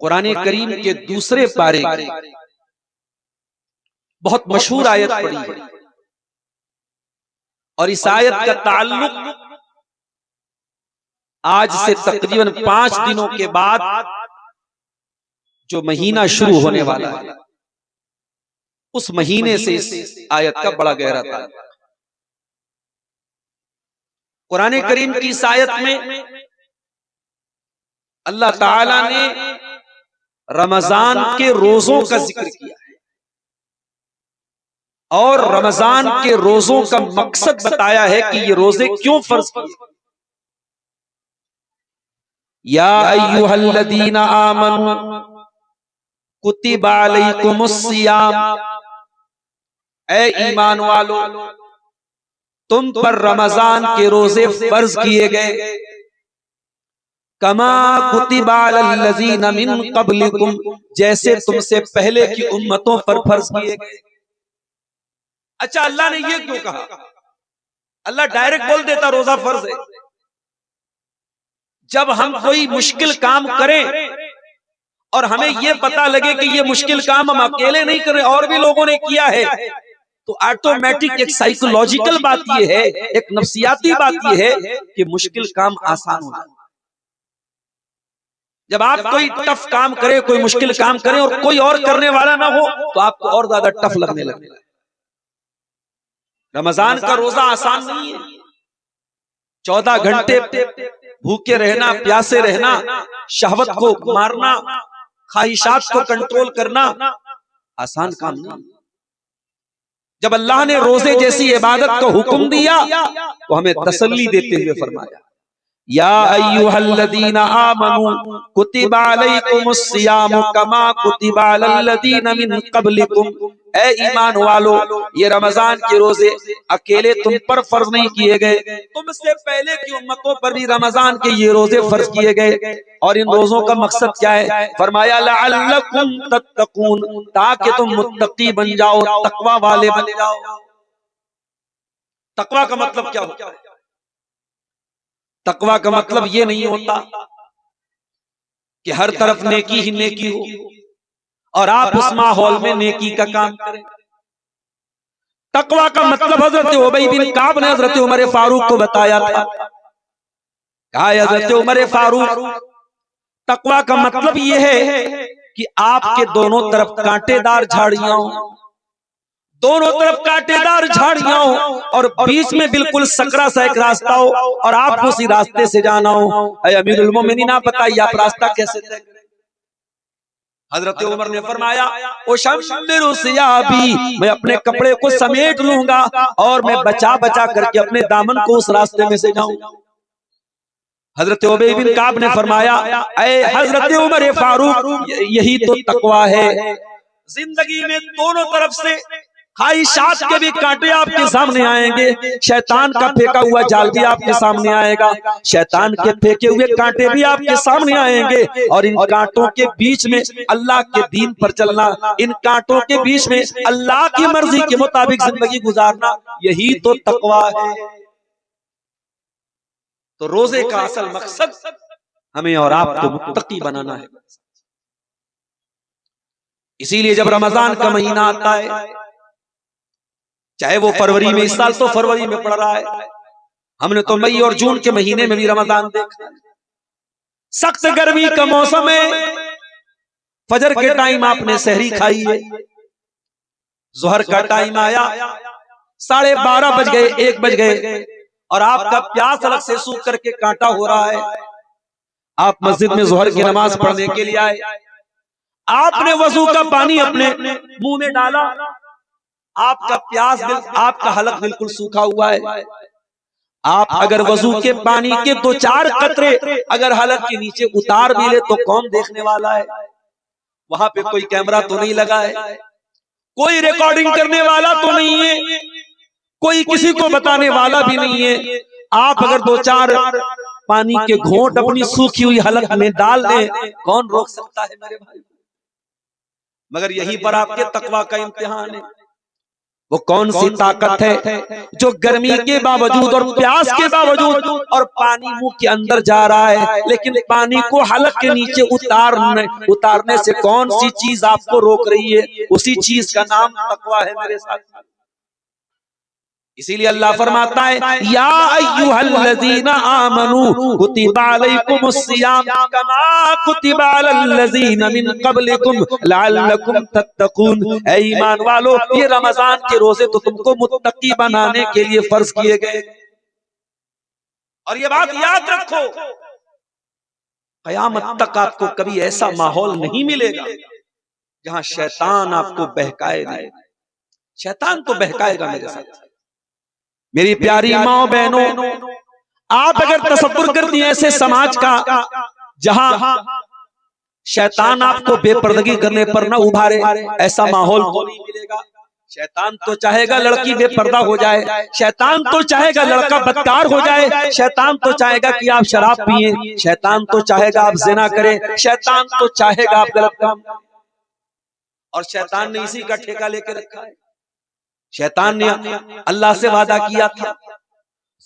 कुरान करीम के दूसरे पारे की बहुत मशहूर आयत पढ़ी है और इस आयत का ताल्लुक आज से तकरीबन 5 दिनों के बाद जो महीना शुरू होने वाला है उस महीने से इस आयत का बड़ा गहरा ताल्लुक। कुरान करीम की इस आयत में अल्लाह ताला ने रमजान के रोजों का जिक्र किया है और रमजान के रोजों का मकसद बताया है कि ये रोजे क्यों फर्ज किए। या अय्युहल्लज़ीना आमनू कुतिबा अलैकुमुस्सियाम, ए ईमान वालो तुम पर रमजान के रोजे फर्ज किए गए। कमा कुतिबा अलल्लज़ीना मिन क़ब्लिकुम, जैसे तुमसे पहले की उम्मतों पर फर्ज किए गए। अच्छा, अल्लाह ने ये क्यों कहा? अल्लाह डायरेक्ट बोल देता रोजा फर्ज है। जब हम कोई मुश्किल काम करें और हमें यह पता लगे कि ये मुश्किल काम हम अकेले नहीं कर रहे, और भी लोगों ने किया है, तो ऑटोमेटिक एक साइकोलॉजिकल बात यह है, एक नफ्सियाती बात यह है कि मुश्किल काम आसान हो जाए। जब आप कोई टफ काम करें, कोई मुश्किल काम करें और कोई और करने वाला ना हो तो आपको और ज्यादा टफ लगने लगेगा। रमजान का रोजा आसान नहीं है। 14 घंटे भूखे रहना, प्यासे रहना, शहवत को मारना, ख्वाहिशात को कंट्रोल करना आसान काम नहीं। जब अल्लाह ने रोजे जैसी इबादत को हुक्म दिया तो हमें तसल्ली देते हुए फरमाया, या अय्युहल्लज़ीना आमनू कुतिबा अलैकुमुस्सियाम कमा कुतिबा अलल्लज़ीना मिन क़ब्लिकुम, ए ईमान वालो ये रमजान के रोजे अकेले तुम पर फर्ज नहीं किए गए, तुमसे पहले की उम्मतों पर भी रमजान के ये रोजे फर्ज किए गए। और इन रोजों का मकसद क्या है? फरमाया लअल्लकुम तत्तकून, ताकि तुम मुत्तकी बन जाओ, तकवा वाले बन जाओ। तकवा का मतलब क्या होता है? तकवा का मतलब ये नहीं होता कि हर तरफ नेकी ही नेकी हो और आप उस माहौल में नेकी का काम करें। तकवा का मतलब हजरत उबई बिन काब ने हजरत उमर फारूक को बताया था। कहा हजरत उमर फारूक, तकवा का मतलब यह है कि आपके दोनों तरफ कांटेदार झाड़ियां हो, दोनों तरफ कांटेदार झाड़ियां हो और बीच में बिल्कुल सकरा सा एक रास्ता हो और आपको उसी रास्ते से जाना हो। अमीरुल मोमिनीन आप बताइए, आप रास्ता कैसे तय करें? हजरत उमर ने फरमाया, ओ शम्मिरु सियाबी, मैं अपने कपड़े को समेट लूंगा और मैं बचा बचा करके अपने दामन को उस रास्ते में से जाऊंगा। हजरत उबई बिन काब ने फरमाया, ऐ हजरत उमर फारूक, यही तो तकवा है। जिंदगी में दोनों तरफ से ख्वाहिशात के भी कांटे आपके सामने आएंगे, शैतान का फेंका हुआ जाल भी आपके सामने आएगा, शैतान के फेंके हुए कांटे भी आपके सामने आएंगे और इन कांटों के बीच में अल्लाह के दीन पर चलना, इन कांटों के बीच में अल्लाह की मर्जी के मुताबिक जिंदगी गुजारना, यही तो तकवा है। तो रोजे का असल मकसद हमें और आपको मुत्तकी बनाना है। इसीलिए जब रमजान का महीना आता है, चाहे वो फरवरी में, इस साल तो फरवरी में पड़ रहा है, हमने तो मई और जून के महीने में भी रमजान देखा। सख्त गर्मी का मौसम है, फजर के टाइम आपने सहरी खाई है, जोहर का टाइम आया, 12:30 बज गए, 1 बज गए और आपका प्यास अलग से सूख करके कांटा हो रहा है। आप मस्जिद में जोहर की नमाज पढ़ने के लिए आए, आपने वजू का पानी अपने मुंह में डाला, आपका प्यास आपका हलक बिल्कुल सूखा हुआ है। आप अगर वजू के पानी के 2-4 कतरे अगर हलक के नीचे उतार भी ले तो कौन देखने वाला है? वहां पे कोई कैमरा तो नहीं लगा है, कोई रिकॉर्डिंग करने वाला तो नहीं है, कोई किसी को बताने वाला भी नहीं है। आप अगर 2-4 पानी के घोंट अपनी सूखी हुई हलक में डाल दें, कौन रोक सकता है मेरे भाई? मगर यहीं पर आपके तकवा का इम्तिहान है। वो कौन सी ताकत है जो गर्मी के बावजूद और प्यास के बावजूद और पानी मुंह के अंदर जा रहा है, लेकिन पानी को हलक के नीचे उतारने से कौन सी चीज आपको रोक रही है? उसी चीज का नाम तकवा है मेरे साथ। इसीलिए अल्लाह फरमाता है, या अय्युहल्लज़ीना आमनू कुतिबा अलैकुमुस्सियाम कमा कुतिबा अलल्लज़ीना मिन क़ब्लिकुम लअल्लकुम तत्तकून। ऐ ईमान वालो, ये रमजान के रोजे तो तुमको मुत्तकी बनाने के लिए फर्ज किए गए। और ये बात याद रखो, क़यामत तक आपको कभी ऐसा माहौल नहीं मिलेगा जहां शैतान आपको बहकाए नहीं। शैतान तो बहकाएगा मेरे साथ। मेरी प्यारी माओ बहनों, आप अगर तसव्वुर करती हैं ऐसे समाज का जहां शैतान आपको बेपर्दगी करने पर न उभारे, ऐसा माहौल तो नहीं मिलेगा। शैतान तो चाहेगा लड़की बेपर्दा हो जाए, शैतान तो चाहेगा लड़का बदकार हो जाए, शैतान तो चाहेगा कि आप शराब पिए, शैतान तो चाहेगा आप ज़िना करें, शैतान तो चाहेगा आप गलत काम करें। और शैतान ने इसी का ठेका लेके रखा है। शैतान ने अल्लाह से वादा किया था,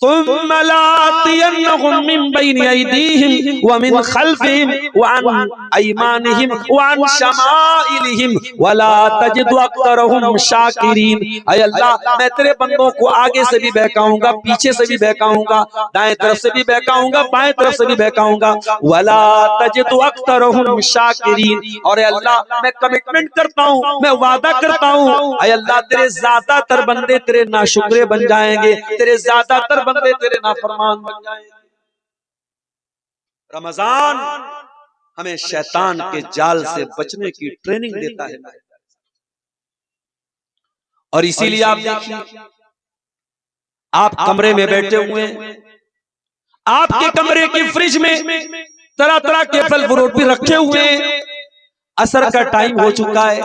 सुम्मा लातियन्नहुम मिन बैनि अयदीहिम व मिन खल्फिहिम व अन अयमानिहिम व अन शमाइलिहिम व ला तजिदु अक्तरहुम शाकिरीन। ऐ अल्लाह, मैं तेरे बंदों को आगे से भी बहकाऊंगा, पीछे से भी बहकाऊंगा, दाएं तरफ से भी बहकाऊंगा, बाएं तरफ से भी बहकाऊंगा, व ला तजिदु अक्तरहुम शाकिरीन। और अल्लाह, मैं कमिटमेंट करता हूं, मैं वादा करता हूं, ऐ अल्लाह, तेरे ज्यादातर बंदे तेरे नाशुक्रे बन जाएंगे, तेरे ज्यादातर बंदे तेरे नाफरमान बन जाएंगे। रमजान हमें शैतान के जाल से बचने की ट्रेनिंग देता है। और इसीलिए आप देखिए, आप कमरे में बैठे हुए हैं, आपके कमरे की फ्रिज में तरह तरह के फल फ्रूट भी रखे हुए हैं। असर का टाइम हो चुका है,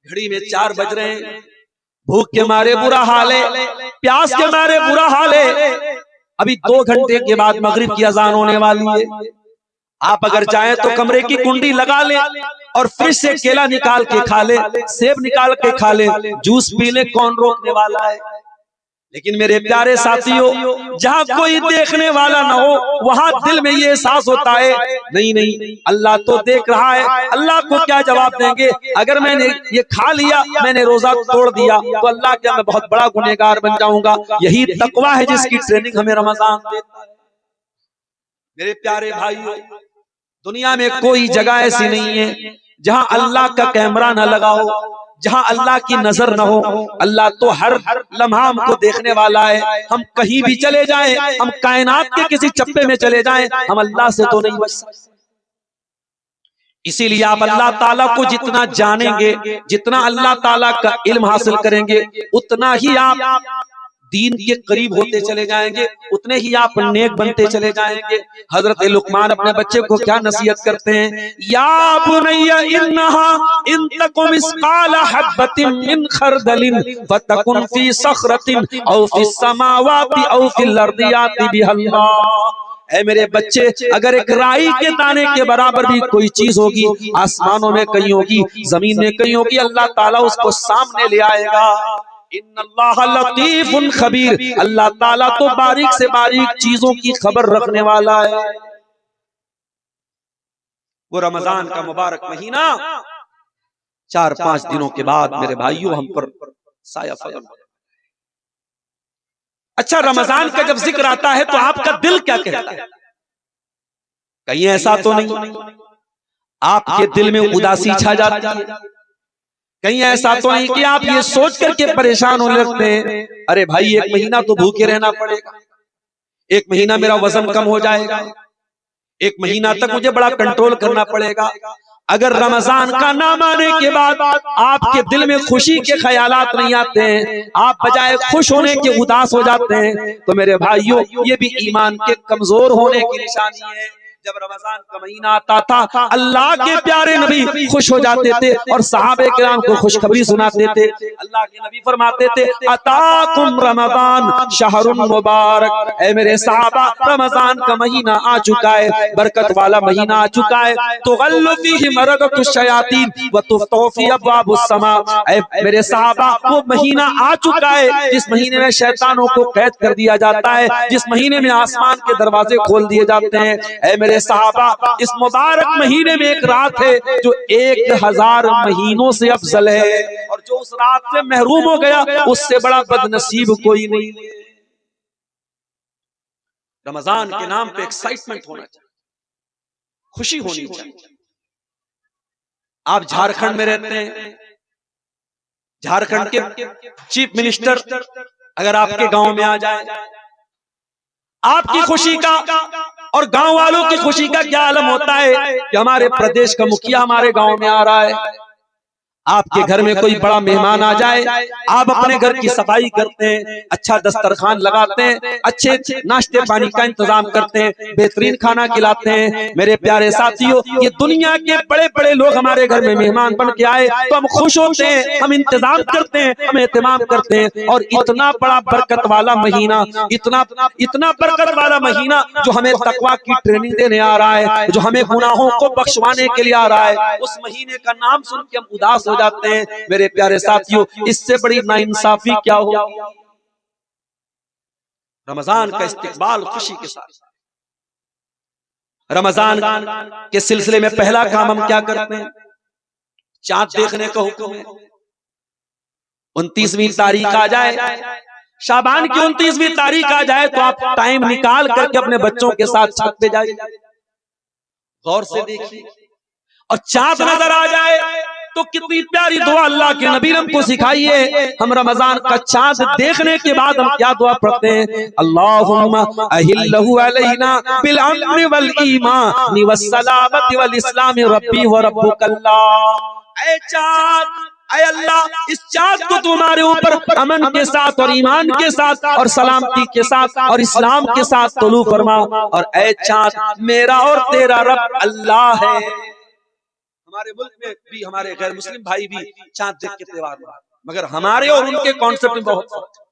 घड़ी में 4 बज रहे हैं, भूख के मारे बुरा हाल है, प्यास के मारे बुरा हाल है। अभी 2 घंटे के बाद मगरिब की अजान होने वाली है। आप अगर चाहें तो कमरे की कुंडी लगा ले और फ्रिज से केला निकाल के खा ले, सेब निकाल के खा ले, जूस पी ले, कौन रोकने वाला है? लेकिन मेरे प्यारे साथियों, जहां कोई देखने वाला ना हो, वहां दिल में ये एहसास होता है, नहीं नहीं, अल्लाह तो देख रहा है। अल्लाह को क्या जवाब देंगे? अगर मैंने ये खा लिया, मैंने रोजा तोड़ दिया, तो अल्लाह क्या मैं बहुत बड़ा गुनहगार बन जाऊंगा? यही तकवा है जिसकी ट्रेनिंग हमें रमजान देता है। मेरे प्यारे भाइयों, दुनिया में कोई जगह ऐसी नहीं है जहां अल्लाह का कैमरा न लगा हो, जहां अल्लाह की नजर न हो। अल्लाह तो हर लम्हा हमको देखने वाला है। हम कहीं भी चले जाएं, हम कायनात के किसी चप्पे में चले जाएं, हम अल्लाह से तो नहीं बच सकते। इसीलिए आप अल्लाह ताला को जितना जानेंगे, जितना अल्लाह ताला का इल्म हासिल करेंगे, उतना ही आप दीन के करीब होते चले जाएंगे, उतने ही आप नेक बनते चले जाएंगे। हजरत लुकमान अपने बच्चे को क्या नसीहत करते हैं? या बुनय्या इन्नहा इन तकुम मिस्काल हब्बतिन मिन खरदलिन फतकुन फी सखरतिन औ फी समावाति औ फिल अर्दि याति बिहल्लाह। ऐ मेरे बच्चे, अगर एक राई के दाने के बराबर भी कोई चीज होगी, आसमानों में कहीं होगी, जमीन में कहीं होगी, अल्लाह ताला उसको सामने ले आएगा। इन्नल्लाह लतीफुन खबीर, अल्लाह ताला तो बारीक से बारीक चीजों की खबर रखने वाला है। वो रमजान का मुबारक महीना 4-5 दिनों के बाद मेरे भाइयों हम पर साया फलम। अच्छा, रमजान का जब जिक्र आता है तो आपका दिल क्या कहता है? कहीं ऐसा तो नहीं आपके दिल में उदासी छा जाती है? कहीं ऐसा तो नहीं कि आप ये सोच करके परेशान होने लगते हैं, अरे भाई 1 महीना तो भूखे रहना पड़ेगा, 1 महीना मेरा वजन कम हो जाएगा, एक महीना तक मुझे बड़ा कंट्रोल करना पड़ेगा। अगर रमजान का नाम आने के बाद आपके दिल में खुशी के ख्यालात नहीं आते हैं, आप बजाय खुश होने के उदास हो जाते हैं, तो मेरे भाइयों ये भी ईमान के कमजोर होने की निशानी है। जब रमजान का महीना आता था, अल्लाह के प्यारे नबी खुश हो जाते थे और सहाबे किराम को खुशखबरी सुनाते थे। अल्लाह के नबी फरमाते थे, अताकुम रमजान शहरुन मुबारक, ऐ मेरे सहाबा रमजान का महीना आ चुका है, बरकत वाला महीना आ चुका है। तुगल्लु फीहि मरदतुश शयातीन व तुफ्तहु फी अब्वाबुस समा, ऐ मेरे सहाबा वो महीना आ चुका है जिस महीने में शैतानों को कैद कर दिया जाता है, जिस महीने में आसमान के दरवाजे खोल दिए जाते हैं। ऐ मेरे सहाबा इस मुबारक महीने में एक रात है जो 1000 महीनों से अफजल है, और जो उस रात से महरूम हो गया उससे बड़ा बदनसीब कोई नहीं है। रमजान के नाम पे एक्साइटमेंट होना चाहिए, खुशी होनी चाहिए। आप झारखंड में रहते हैं, झारखंड के चीफ मिनिस्टर अगर आपके गांव में आ जाए, आपकी खुशी का और गांव वालों की खुशी का क्या आलम होता है कि हमारे प्रदेश का मुखिया हमारे गांव में आ रहा है। आपके घर में कोई बड़ा मेहमान आ जाए, आप अपने घर की सफाई करते हैं, अच्छा दस्तरखान लगाते हैं, अच्छे नाश्ते पानी का इंतजाम करते हैं, बेहतरीन खाना खिलाते हैं। मेरे प्यारे साथियों, ये दुनिया के बड़े बड़े लोग हमारे घर में मेहमान बन के आए तो हम खुश होते हैं, हम इंतजाम करते हैं, हम एहतमाम करते हैं। और इतना बड़ा बरकत वाला महीना, इतना बरकत वाला महीना जो हमें तकवा की ट्रेनिंग देने आ रहा है, जो हमें गुनाहों को बख्शवाने के लिए आ रहा है, उस महीने का नाम सुन के हम उदास हो जाते हैं। मेरे प्यारे साथियों, इससे बड़ी नाइंसाफी क्या होगी। रमजान का इस्तिकबाल खुशी के साथ। रमजान के सिलसिले में पहला काम हम क्या करते हैं, चांद देखने का हुक्म है। 29वीं तारीख आ जाए, शाबान की 29वीं तारीख आ जाए तो आप टाइम निकाल करके अपने बच्चों के साथ छत पे जाइए, गौर से देखिए, और चांद नजर आ जाए तो कितनी प्यारी दुआ अल्लाह के नबी ने हमको सिखाई है। हम रमजान का चांद देखने के बाद हम क्या दुआ पढ़ते हैं, अल्लाहुम्मा अहिल्लहु अलैना बिल अम्नि वल ईमानि वस सलामति वल इस्लामी रब्बी व रब्बुकल्लाह। ऐ चांद, ऐ अल्लाह, इस चांद को तुम्हारे ऊपर अमन के साथ और ईमान के साथ और सलामती के साथ और इस्लाम के साथ तुलू फरमा। और ऐ चांद, मेरा और तेरा रब अल्लाह है। हमारे मुल्क में भी हमारे गैर मुस्लिम भाई भी चांद देख के त्योहार मनाते, मगर हमारे और उनके कॉन्सेप्ट में बहुत फर्क है।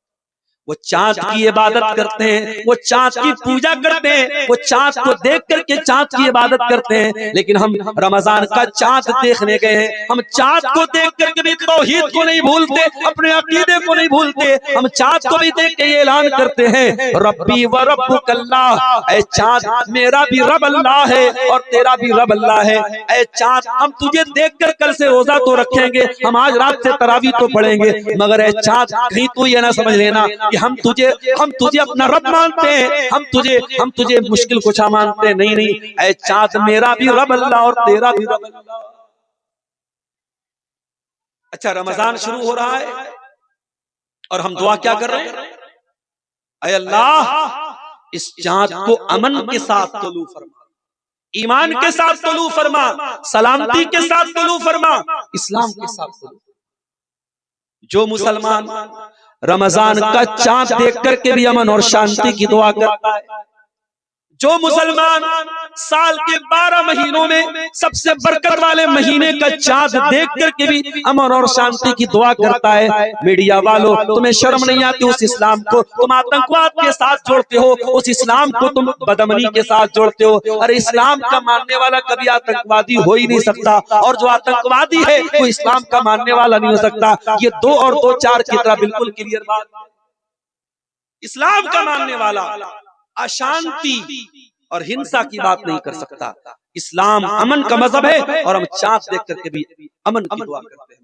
वो चांद की इबादत करते हैं, वो चांद की पूजा करते हैं, वो चांद को देख करके चांद की इबादत करते हैं। लेकिन हम रमजान का चांद देखने गए हैं, हम चांद को देख करके भी तौहीद को नहीं भूलते, अपने अकीदे को नहीं भूलते। हम चांद को भी देख के ये ऐलान करते हैं, रब्बी व रब्बुकल्लाह, ऐ चांद मेरा भी रब अल्लाह है और तेरा भी रब अल्लाह है। ऐ चांद, हम तुझे देख कर कल से रोजा तो रखेंगे, हम आज रात से तरावी तो पढ़ेंगे, मगर ऐ चांद कहीं तू ये ना समझ लेना कि हम तुझे अपना रब मानते हैं, हम तुझे मुश्किल कुछा मानते हैं। नहीं नहीं, ऐ चांद मेरा भी रब अल्लाह और तेरा भी रब अल्लाह। अच्छा, रमजान शुरू हो रहा है और हम दुआ क्या कर रहे हैं, ऐ अल्लाह इस चांद को अमन के साथ तुलू फरमा, ईमान के साथ तुलू फरमा, सलामती के साथ तुलू फरमा, इस्लाम के साथ तुलू। जो मुसलमान रमजान का चांद देख करके भी अमन और शांति की दुआ करता है, जो मुसलमान साल के 12 महीनों में सबसे बरकत वाले महीने का चांद देख करके भी अमन और शांति की दुआ करता है, मीडिया वालों तुम्हें शर्म नहीं आती, उस इस्लाम को तुम आतंकवाद के साथ जोड़ते हो, उस इस्लाम को तुम बदअमनी के साथ जोड़ते हो। अरे इस्लाम का मानने वाला कभी आतंकवादी हो ही नहीं सकता, और जो आतंकवादी है वो इस्लाम का मानने वाला नहीं हो सकता। ये 2 और 2 4 की तरह बिल्कुल क्लियर बात। इस्लाम का मानने वाला अशांति और हिंसा की बात नहीं कर सकता। इस्लाम अमन का मजहब है और हम चांद देख करके भी अमन की दुआ करते हैं।